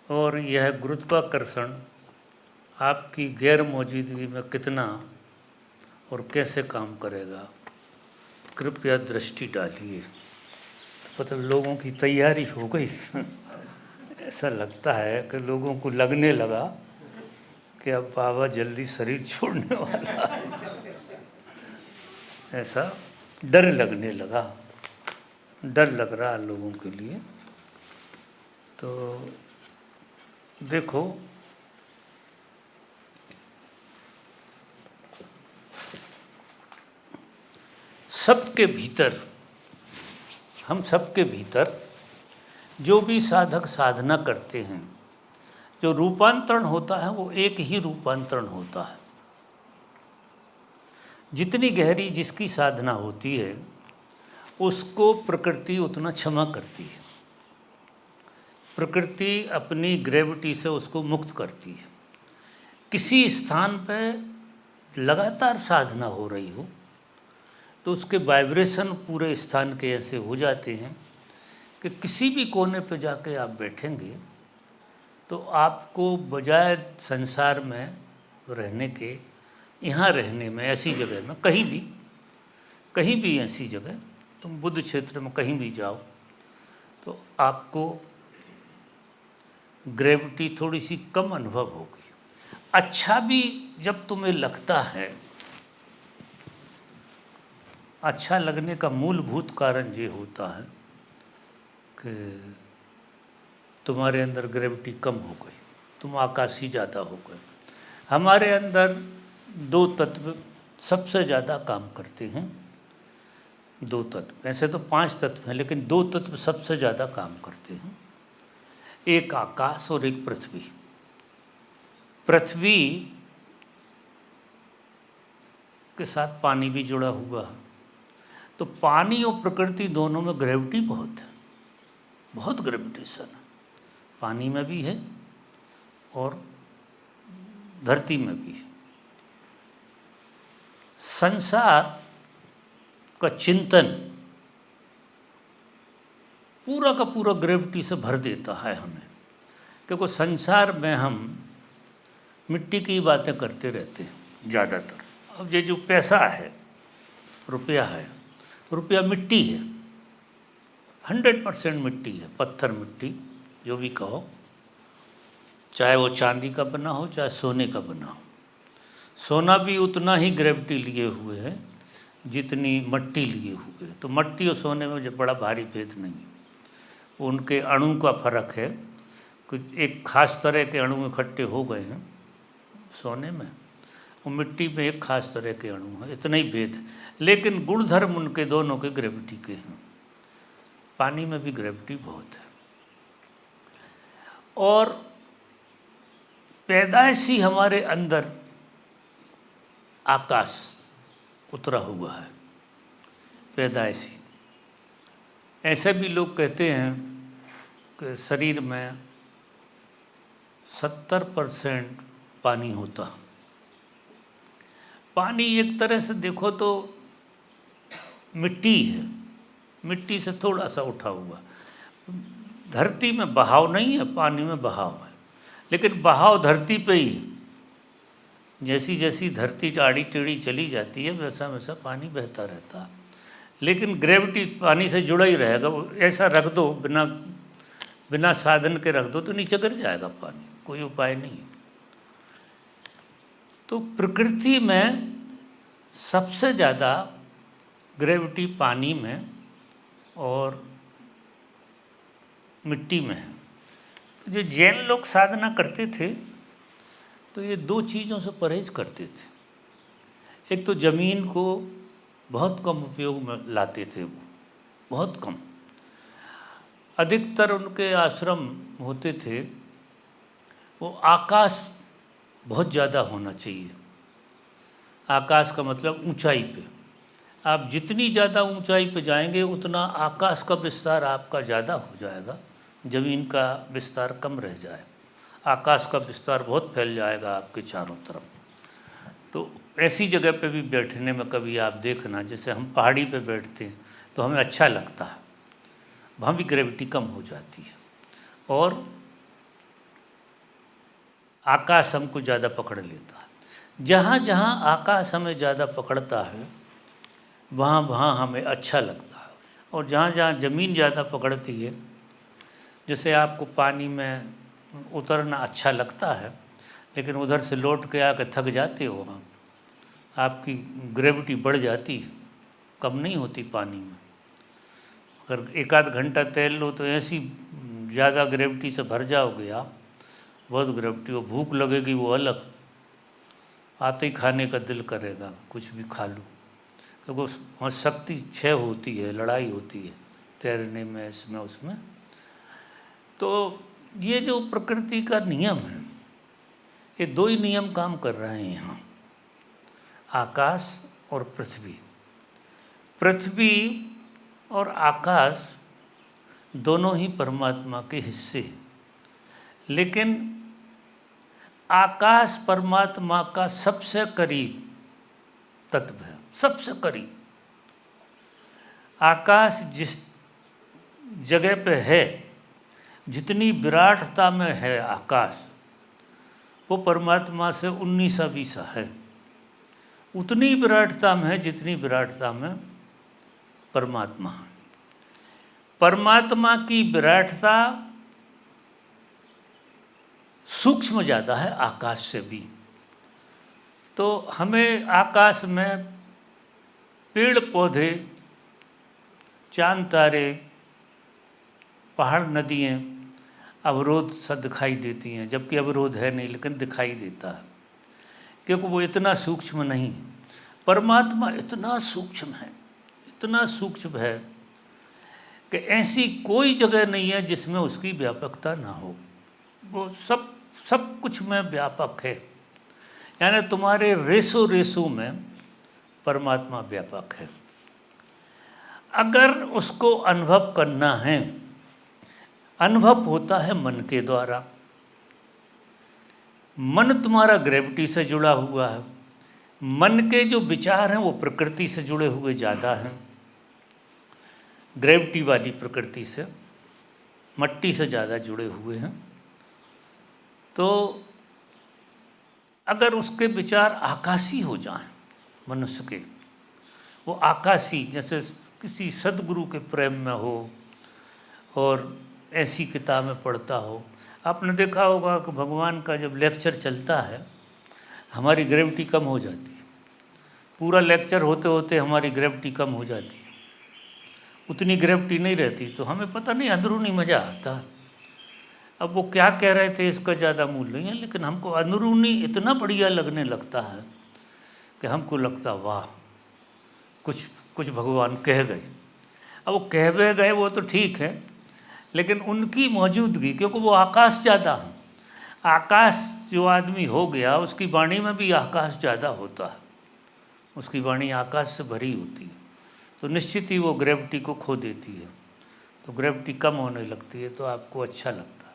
और यह गुरुत्वाकर्षण आपकी गैर मौजूदगी में कितना और कैसे काम करेगा, कृपया दृष्टि डालिए। मतलब लोगों की तैयारी हो गई ऐसा लगता है कि लोगों को लगने लगा कि अब बाबा जल्दी शरीर छोड़ने वाला है। ऐसा डर लगने लगा, डर लग रहा है लोगों के लिए। तो देखो, सबके भीतर, हम सबके भीतर जो भी साधक साधना करते हैं, जो रूपांतरण होता है वो एक ही रूपांतरण होता है। जितनी गहरी जिसकी साधना होती है उसको प्रकृति उतना क्षमा करती है। प्रकृति अपनी ग्रेविटी से उसको मुक्त करती है। किसी स्थान पर लगातार साधना हो रही हो तो उसके वाइब्रेशन पूरे स्थान के ऐसे हो जाते हैं कि किसी भी कोने पर जाके आप बैठेंगे तो आपको बजाय संसार में रहने के, यहाँ रहने में, ऐसी जगह में, कहीं भी ऐसी जगह, तुम बुद्ध क्षेत्र में कहीं भी जाओ तो आपको ग्रेविटी थोड़ी सी कम अनुभव होगी। अच्छा भी जब तुम्हें लगता है, अच्छा लगने का मूलभूत कारण ये होता है कि तुम्हारे अंदर ग्रेविटी कम हो गई, तुम आकाशी ज़्यादा हो गए। हमारे अंदर दो तत्व सबसे ज़्यादा काम करते हैं। दो तत्व, ऐसे तो 5 तत्व हैं लेकिन 2 तत्व सबसे ज़्यादा काम करते हैं, एक आकाश और एक पृथ्वी। पृथ्वी के साथ पानी भी जुड़ा हुआ है, तो पानी और प्रकृति दोनों में ग्रेविटी बहुत है, बहुत ग्रेविटेशन है। पानी में भी है और धरती में भी है। संसार का चिंतन पूरा का पूरा ग्रेविटी से भर देता है हमें, क्योंकि संसार में हम मिट्टी की बातें करते रहते हैं ज़्यादातर। अब ये जो पैसा है, रुपया है, रुपया मिट्टी है, 100% मिट्टी है, पत्थर मिट्टी जो भी कहो, चाहे वो चांदी का बना हो चाहे सोने का बना हो। सोना भी उतना ही ग्रेविटी लिए हुए है जितनी मट्टी लिए हुए है। तो मट्टी और सोने में बड़ा भारी भेद नहीं है, उनके अणु का फर्क है। कुछ एक खास तरह के अणु इकट्ठे हो गए हैं सोने में, और मिट्टी में एक खास तरह के अणु है, इतना ही भेद है। लेकिन गुणधर्म उनके दोनों के ग्रेविटी के हैं। पानी में भी ग्रेविटी बहुत है। और पैदाइशी हमारे अंदर आकाश उतरा हुआ है, पैदाइशी। ऐसे भी लोग कहते हैं कि शरीर में 70% पानी होता। पानी एक तरह से देखो तो मिट्टी है, मिट्टी से थोड़ा सा उठा हुआ। धरती में बहाव नहीं है, पानी में बहाव है, लेकिन बहाव धरती पे ही है। जैसी जैसी धरती आड़ी टेढ़ी चली जाती है वैसा वैसा पानी बहता रहता है, लेकिन ग्रेविटी पानी से जुड़ा ही रहेगा। वो ऐसा रख दो, बिना बिना साधन के रख दो तो नीचे गिर जाएगा पानी, कोई उपाय नहीं है। तो प्रकृति में सबसे ज़्यादा ग्रेविटी पानी में और मिट्टी में है। तो जो जैन लोग साधना करते थे तो ये दो चीज़ों से परहेज करते थे। एक तो ज़मीन को बहुत कम उपयोग में लाते थे, वो बहुत कम। अधिकतर उनके आश्रम होते थे, वो आकाश बहुत ज़्यादा होना चाहिए। आकाश का मतलब ऊंचाई पे। आप जितनी ज़्यादा ऊंचाई पे जाएंगे उतना आकाश का विस्तार आपका ज़्यादा हो जाएगा, ज़मीन का विस्तार कम रह जाएगा। आकाश का विस्तार बहुत फैल जाएगा आपके चारों तरफ। तो ऐसी जगह पे भी बैठने में कभी आप देखना, जैसे हम पहाड़ी पे बैठते हैं तो हमें अच्छा लगता है, वहाँ भी ग्रेविटी कम हो जाती है और आकाश हमको ज़्यादा पकड़ लेता है। जहाँ जहाँ आकाश हमें ज़्यादा पकड़ता है वहाँ वहाँ हमें अच्छा लगता है, और जहाँ जहाँ ज़मीन ज़्यादा पकड़ती है, जैसे आपको पानी में उतरना अच्छा लगता है लेकिन उधर से लौट के आके थक जाते हो, वहाँ आपकी ग्रेविटी बढ़ जाती है, कम नहीं होती पानी में। अगर एक आध घंटा तैर लो तो ऐसी ज़्यादा ग्रेविटी से भर जाओगे आप, बहुत ग्रेविटी। हो भूख लगेगी वो अलग, आते ही खाने का दिल करेगा, कुछ भी खा लो, क्योंकि वहाँ शक्ति क्षय होती है, लड़ाई होती है तैरने में, इसमें उसमें। तो ये जो प्रकृति का नियम है, ये दो ही नियम काम कर रहे हैं यहाँ, आकाश और पृथ्वी। पृथ्वी और आकाश दोनों ही परमात्मा के हिस्से हैं, लेकिन आकाश परमात्मा का सबसे करीब तत्व है, सबसे करीब। आकाश जिस जगह पे है, जितनी विराटता में है आकाश, वो परमात्मा से 19 है। उतनी विराटता में है जितनी विराटता में परमात्मा है। परमात्मा की विराटता सूक्ष्म ज़्यादा है आकाश से भी। तो हमें आकाश में पेड़ पौधे, चांद तारे, पहाड़, नदियाँ अवरोध सा दिखाई देती हैं, जबकि अवरोध है नहीं लेकिन दिखाई देता है, क्योंकि वो इतना सूक्ष्म नहीं। परमात्मा इतना सूक्ष्म है, इतना सूक्ष्म है कि ऐसी कोई जगह नहीं है जिसमें उसकी व्यापकता ना हो। वो सब कुछ में व्यापक है, यानी तुम्हारे रेसों रेसों में परमात्मा व्यापक है। अगर उसको अनुभव करना है, अनुभव होता है मन के द्वारा। मन तुम्हारा ग्रेविटी से जुड़ा हुआ है, मन के जो विचार हैं वो प्रकृति से जुड़े हुए ज़्यादा हैं, ग्रेविटी वाली प्रकृति से, मट्टी से ज़्यादा जुड़े हुए हैं। तो अगर उसके विचार आकाशी हो जाएं मनुष्य के, वो आकाशी, जैसे किसी सदगुरु के प्रेम में हो और ऐसी किताबें पढ़ता हो। आपने देखा होगा कि भगवान का जब लेक्चर चलता है हमारी ग्रेविटी कम हो जाती है, पूरा लेक्चर होते होते हमारी ग्रेविटी कम हो जाती है, उतनी ग्रेविटी नहीं रहती, तो हमें पता नहीं अंदरूनी मज़ा आता है। अब वो क्या कह रहे थे इसका ज़्यादा मूल्य नहीं है, लेकिन हमको अंदरूनी इतना बढ़िया लगने लगता है कि हमको लगता वाह, कुछ कुछ भगवान कह गए। अब वो कह भी गए वो तो ठीक है, लेकिन उनकी मौजूदगी, क्योंकि वो आकाश ज़्यादा है, आकाश जो आदमी हो गया उसकी वाणी में भी आकाश ज़्यादा होता है, उसकी वाणी आकाश से भरी होती है, तो निश्चित ही वो ग्रेविटी को खो देती है। तो ग्रेविटी कम होने लगती है तो आपको अच्छा लगता है।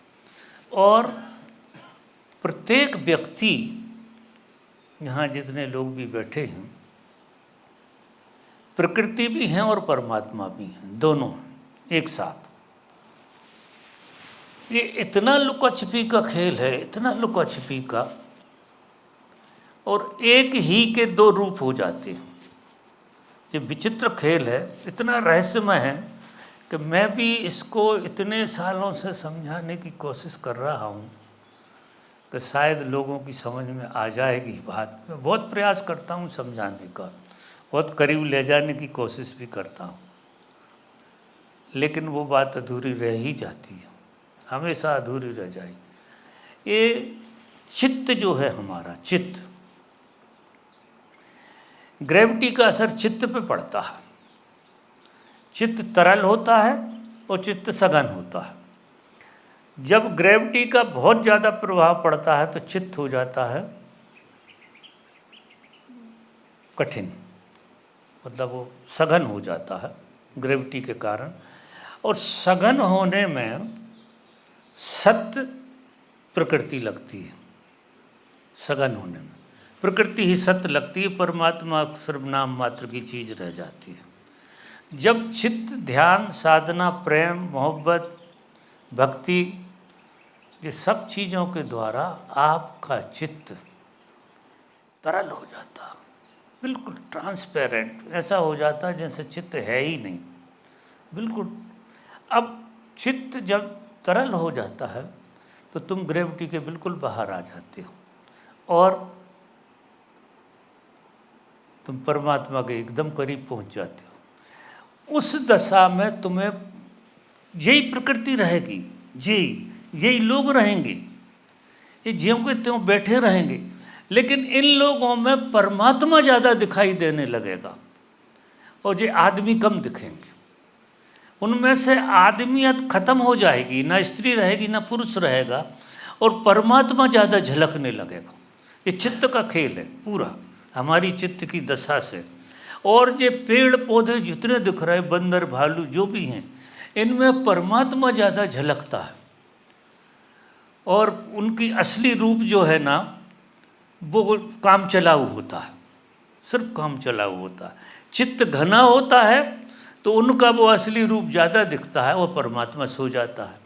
और प्रत्येक व्यक्ति, यहाँ जितने लोग भी बैठे हैं, प्रकृति भी हैं और परमात्मा भी हैं, दोनों एक साथ। ये इतना लुका छिपी का खेल है, इतना लुका छिपी का, और एक ही के दो रूप हो जाते हैं। ये विचित्र खेल है, इतना रहस्यमय है कि मैं भी इसको इतने सालों से समझाने की कोशिश कर रहा हूँ कि शायद लोगों की समझ में आ जाएगी बात। मैं बहुत प्रयास करता हूँ समझाने का, बहुत करीब ले जाने की कोशिश भी करता हूँ, लेकिन वो बात अधूरी रह ही जाती है, हमेशा अधूरी रह जाएगी। ये चित्त जो है हमारा, चित्त, ग्रेविटी का असर चित्त पे पड़ता है। चित्त तरल होता है और चित्त सघन होता है। जब ग्रेविटी का बहुत ज़्यादा प्रभाव पड़ता है तो चित्त हो जाता है कठिन, मतलब वो सघन हो जाता है ग्रेविटी के कारण। और सघन होने में सत्य प्रकृति लगती है, सघन होने में प्रकृति ही सत्य लगती है, परमात्मा सिर्फ नाम मात्र की चीज़ रह जाती है। जब चित्त, ध्यान, साधना, प्रेम, मोहब्बत, भक्ति, ये सब चीज़ों के द्वारा आपका चित्त तरल हो जाता है, बिल्कुल ट्रांसपेरेंट, ऐसा हो जाता है जैसे चित्त है ही नहीं, बिल्कुल। अब चित्त जब तरल हो जाता है तो तुम ग्रेविटी के बिल्कुल बाहर आ जाते हो और तुम परमात्मा के एकदम करीब पहुंच जाते हो। उस दशा में तुम्हें यही प्रकृति रहेगी, यही लोग रहेंगे, ये ज्यों के त्यों बैठे रहेंगे, लेकिन इन लोगों में परमात्मा ज़्यादा दिखाई देने लगेगा और ये आदमी कम दिखेंगे। उनमें से आदमियत खत्म हो जाएगी, ना स्त्री रहेगी ना पुरुष रहेगा, और परमात्मा ज़्यादा झलकने लगेगा। ये चित्त का खेल है पूरा, हमारी चित्त की दशा से। और ये पेड़ पौधे जितने दिख रहे, बंदर भालू जो भी हैं, इनमें परमात्मा ज़्यादा झलकता है और उनकी असली रूप जो है ना, वो काम चलाऊ होता है, सिर्फ काम चलाऊ होता है। चित्त घना होता है तो उनका वो असली रूप ज़्यादा दिखता है, वो परमात्मा सो जाता है।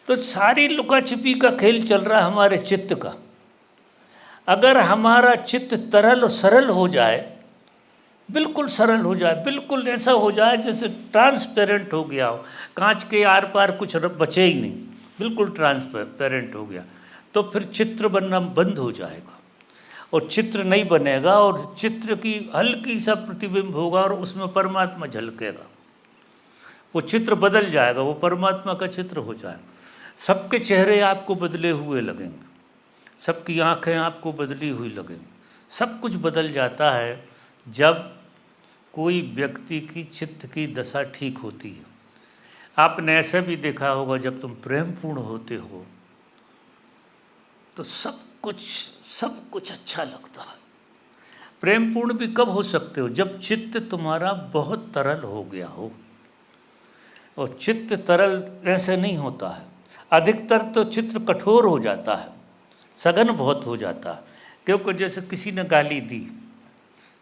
तो सारी लुका छिपी का खेल चल रहा है हमारे चित्त का। अगर हमारा चित्त तरल और सरल हो जाए, बिल्कुल सरल हो जाए, बिल्कुल ऐसा हो जाए जैसे ट्रांसपेरेंट हो गया हो, कांच के आर पार कुछ बचे ही नहीं, बिल्कुल ट्रांसपेरेंट हो गया, तो फिर चित्र बनना बंद हो जाएगा और चित्र नहीं बनेगा, और चित्र की हल्की सा प्रतिबिंब होगा और उसमें परमात्मा झलकेगा। वो चित्र बदल जाएगा, वो परमात्मा का चित्र हो जाएगा। सबके चेहरे आपको बदले हुए लगेंगे, सबकी आंखें आपको बदली हुई लगेंगी, सब कुछ बदल जाता है जब कोई व्यक्ति की चित्त की दशा ठीक होती है। आपने ऐसा भी देखा होगा, जब तुम प्रेमपूर्ण होते हो तो सब कुछ अच्छा लगता है। प्रेमपूर्ण भी कब हो सकते हो? जब चित्त तुम्हारा बहुत तरल हो गया हो। और चित्त तरल ऐसे नहीं होता है, अधिकतर तो चित्त कठोर हो जाता है, सघन बहुत हो जाता है। क्योंकि जैसे किसी ने गाली दी,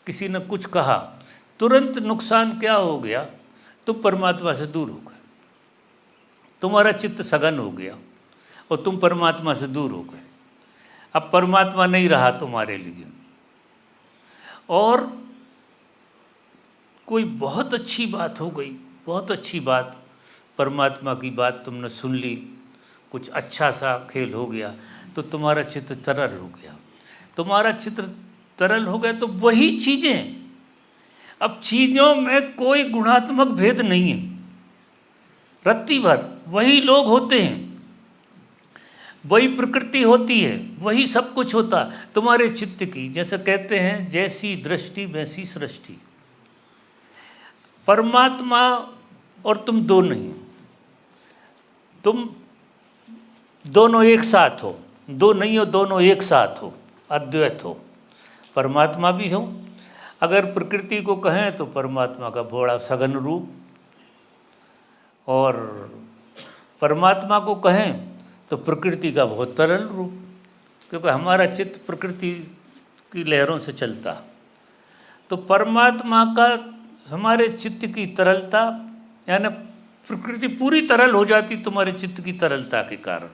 किसी ने कुछ कहा, तुरंत नुकसान क्या हो गया, तुम परमात्मा से दूर हो गए, तुम्हारा चित्त सघन हो गया और तुम परमात्मा से दूर हो गए। अब परमात्मा नहीं रहा तुम्हारे लिए। और कोई बहुत अच्छी बात हो गई, बहुत अच्छी बात, परमात्मा की बात तुमने सुन ली, कुछ अच्छा सा खेल हो गया, तो तुम्हारा चित्त तरल हो गया। तुम्हारा चित्त तरल हो गया तो वही चीज़ें, अब चीज़ों में कोई गुणात्मक भेद नहीं है, रत्ती भर वही लोग होते हैं, वही प्रकृति होती है, वही सब कुछ होता तुम्हारे चित्त की। जैसे कहते हैं, जैसी दृष्टि वैसी सृष्टि। परमात्मा और तुम दो नहीं, तुम दोनों एक साथ हो, दो नहीं हो, दोनों एक साथ हो, अद्वैत हो। परमात्मा भी हो, अगर प्रकृति को कहें तो परमात्मा का बड़ा सघन रूप, और परमात्मा को कहें तो प्रकृति का बहुत तरल रूप, क्योंकि हमारा चित्त प्रकृति की लहरों से चलता। तो परमात्मा का हमारे चित्त की तरलता, यानी प्रकृति पूरी तरल हो जाती तुम्हारे चित्त की तरलता के कारण।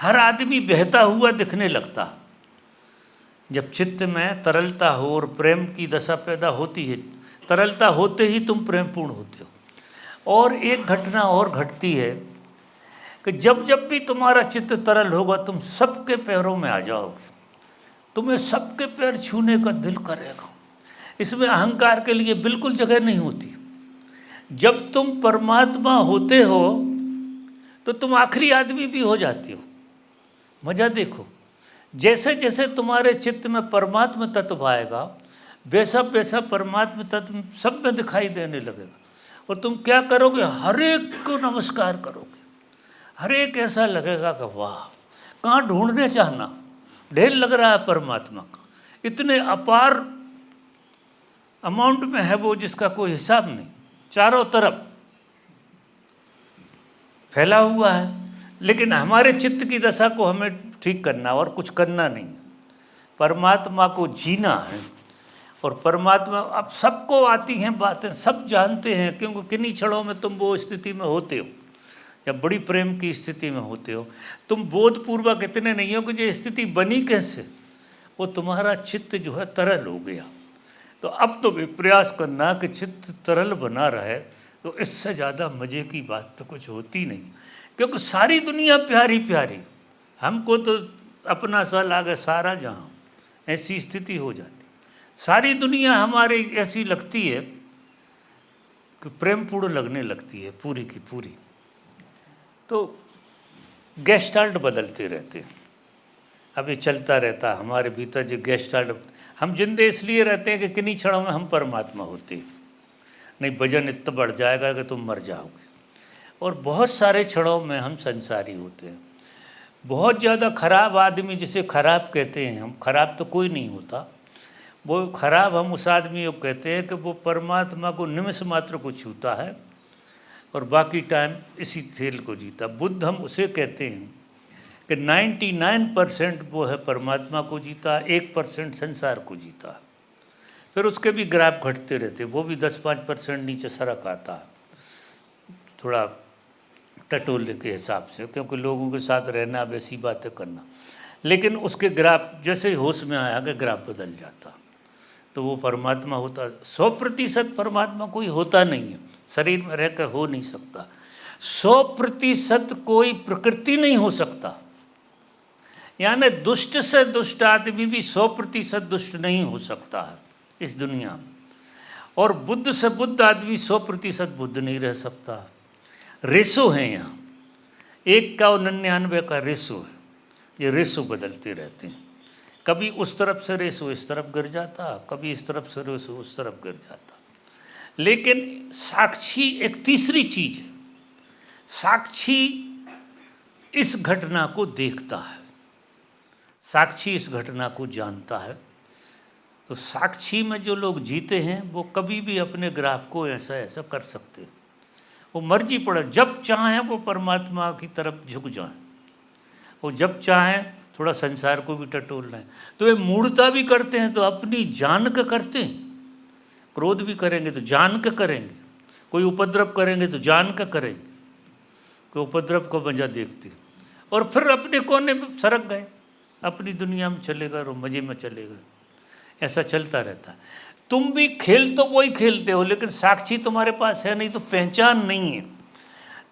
हर आदमी बहता हुआ दिखने लगता, जब चित्त में तरलता हो और प्रेम की दशा पैदा होती है, तरलता होते ही तुम प्रेमपूर्ण होते हो। और एक घटना और घटती है कि जब जब भी तुम्हारा चित्त तरल होगा तुम सबके पैरों में आ जाओगे, तुम्हें सबके पैर छूने का दिल करेगा। इसमें अहंकार के लिए बिल्कुल जगह नहीं होती। जब तुम परमात्मा होते हो तो तुम आखिरी आदमी भी हो जाते हो। मजा देखो, जैसे जैसे तुम्हारे चित्त में परमात्मा तत्व आएगा वैसा वैसा परमात्मा तत्व सब में दिखाई देने लगेगा। और तुम क्या करोगे, हर एक को नमस्कार करोगे। हर एक ऐसा लगेगा कि वाह, कहाँ ढूंढने जाना, ढेर लग रहा है परमात्मा का। इतने अपार अमाउंट में है वो जिसका कोई हिसाब नहीं, चारों तरफ फैला हुआ है। लेकिन हमारे चित्त की दशा को हमें ठीक करना और कुछ करना नहीं, परमात्मा को जीना है। और परमात्मा अब सबको आती हैं बातें, सब जानते हैं, क्योंकि किन्हीं क्षणों में तुम वो स्थिति में होते हो या बड़ी प्रेम की स्थिति में होते हो। तुम बोधपूर्वक इतने नहीं हो कि ये स्थिति बनी कैसे, वो तुम्हारा चित्त जो है तरल हो गया। तो अब तो भी प्रयास करना कि चित्त तरल बना रहे, तो इससे ज़्यादा मज़े की बात तो कुछ होती नहीं। क्योंकि सारी दुनिया प्यारी प्यारी, हमको तो अपना सा लागे सारा जहाँ, ऐसी स्थिति हो जाती। सारी दुनिया हमारी ऐसी लगती है कि प्रेमपूर्ण लगने लगती है पूरी की पूरी। तो गेस्टाल्ट बदलते रहते हैं, अब ये चलता रहता हमारे भीतर जो गेस्टाल्ट। हम जिंदे इसलिए रहते हैं कि किन्हीं क्षणों में हम परमात्मा होते हैं, नहीं वजन इतना बढ़ जाएगा कि तुम मर जाओगे। और बहुत सारे क्षणों में हम संसारी होते हैं। बहुत ज़्यादा खराब आदमी जिसे खराब कहते हैं हम, खराब तो कोई नहीं होता, वो खराब हम उस आदमी को कहते हैं कि वो परमात्मा को निमिष मात्र को छूता है और बाकी टाइम इसी खेल को जीता। बुद्ध हम उसे कहते हैं कि 99% वो है परमात्मा को जीता, 1% संसार को जीता। फिर उसके भी ग्राफ घटते रहते, वो भी 10-5% नीचे सरक आता है, थोड़ा टटोले के हिसाब से, क्योंकि लोगों के साथ रहना, वैसी बातें करना। लेकिन उसके ग्राफ जैसे ही होश में आया कि ग्राफ बदल जाता, तो वो परमात्मा होता। 100% परमात्मा कोई होता नहीं है, शरीर में रहकर हो नहीं सकता। 100% कोई प्रकृति नहीं हो सकता, यानी दुष्ट से दुष्ट आदमी भी 100% दुष्ट नहीं हो सकता है इस दुनिया में। और बुद्ध से बुद्ध आदमी 100% बुद्ध नहीं रह सकता। रेशो हैं यहाँ, 1 का 99 का रेशो है। ये रेशो बदलते रहते हैं, कभी उस तरफ से रेशो इस तरफ गिर जाता, कभी इस तरफ से रेशो उस तरफ गिर जाता। लेकिन साक्षी एक तीसरी चीज है, साक्षी इस घटना को देखता है, साक्षी इस घटना को जानता है। तो साक्षी में जो लोग जीते हैं वो कभी भी अपने ग्राफ को ऐसा ऐसा कर सकते हैं, वो मर्जी पड़े, जब चाहें वो परमात्मा की तरफ झुक जाएं, वो जब चाहें थोड़ा संसार को भी टटोल लें। तो वे मूढ़ता भी करते हैं तो अपनी जान के करते हैं, क्रोध भी करेंगे तो जान के करेंगे, कोई उपद्रव करेंगे तो जान के करेंगे, कोई उपद्रव को मजा देखते और फिर अपने कोने में सरक गए, अपनी दुनिया में चले गए और मज़े में चले गए। ऐसा चलता रहता है। तुम भी खेल तो वही खेलते हो, लेकिन साक्षी तुम्हारे पास है नहीं, तो पहचान नहीं है।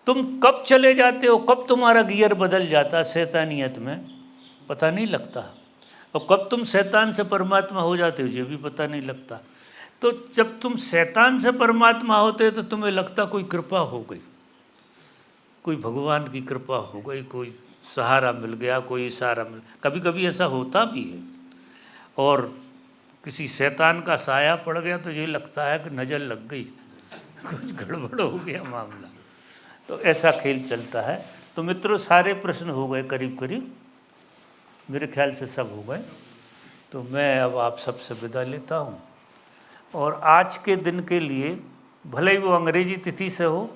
तुम कब चले जाते हो, कब तुम्हारा गियर बदल जाता शैतानियत में, पता नहीं लगता। और कब तुम शैतान से परमात्मा हो जाते हो, ये भी पता नहीं लगता। तो जब तुम शैतान से परमात्मा होते तो तुम्हें लगता कोई कृपा हो गई, कोई भगवान की कृपा हो गई, कोई सहारा मिल गया, कोई इशारा मिल। कभी कभी ऐसा होता भी है। और किसी शैतान का साया पड़ गया तो ये लगता है कि नज़र लग गई, कुछ गड़बड़ हो गया मामला। तो ऐसा खेल चलता है। तो मित्रों, सारे प्रश्न हो गए करीब करीब, मेरे ख्याल से सब हो गए। तो मैं अब आप सबसे विदा लेता हूँ। और आज के दिन के लिए, भले ही वो अंग्रेजी तिथि से हो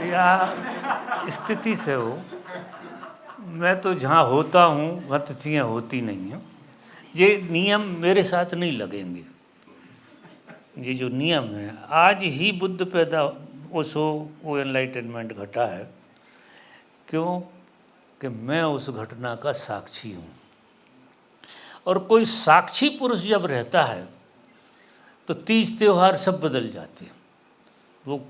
या स्थिति से हो, मैं तो जहाँ होता हूँ वहाँ तिथियाँ होती नहीं हैं। ये नियम मेरे साथ नहीं लगेंगे। ये जो नियम है, आज ही बुद्ध पैदा ओशो को एनलाइटनमेंट घटा है, क्यों कि मैं उस घटना का साक्षी हूँ। और कोई साक्षी पुरुष जब रहता है तो तीज त्यौहार सब बदल जाते हैं, वो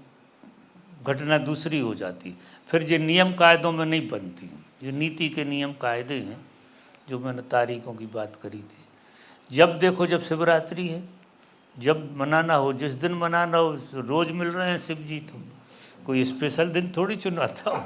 घटना दूसरी हो जाती। फिर ये नियम कायदों में नहीं बनती, ये नीति के नियम कायदे हैं जो मैंने तारीखों की बात करी थी। जब देखो, जब शिवरात्रि है, जब मनाना हो, जिस दिन मनाना हो, रोज़ मिल रहे हैं शिव जी, तो कोई स्पेशल दिन थोड़ी चुनाता हो।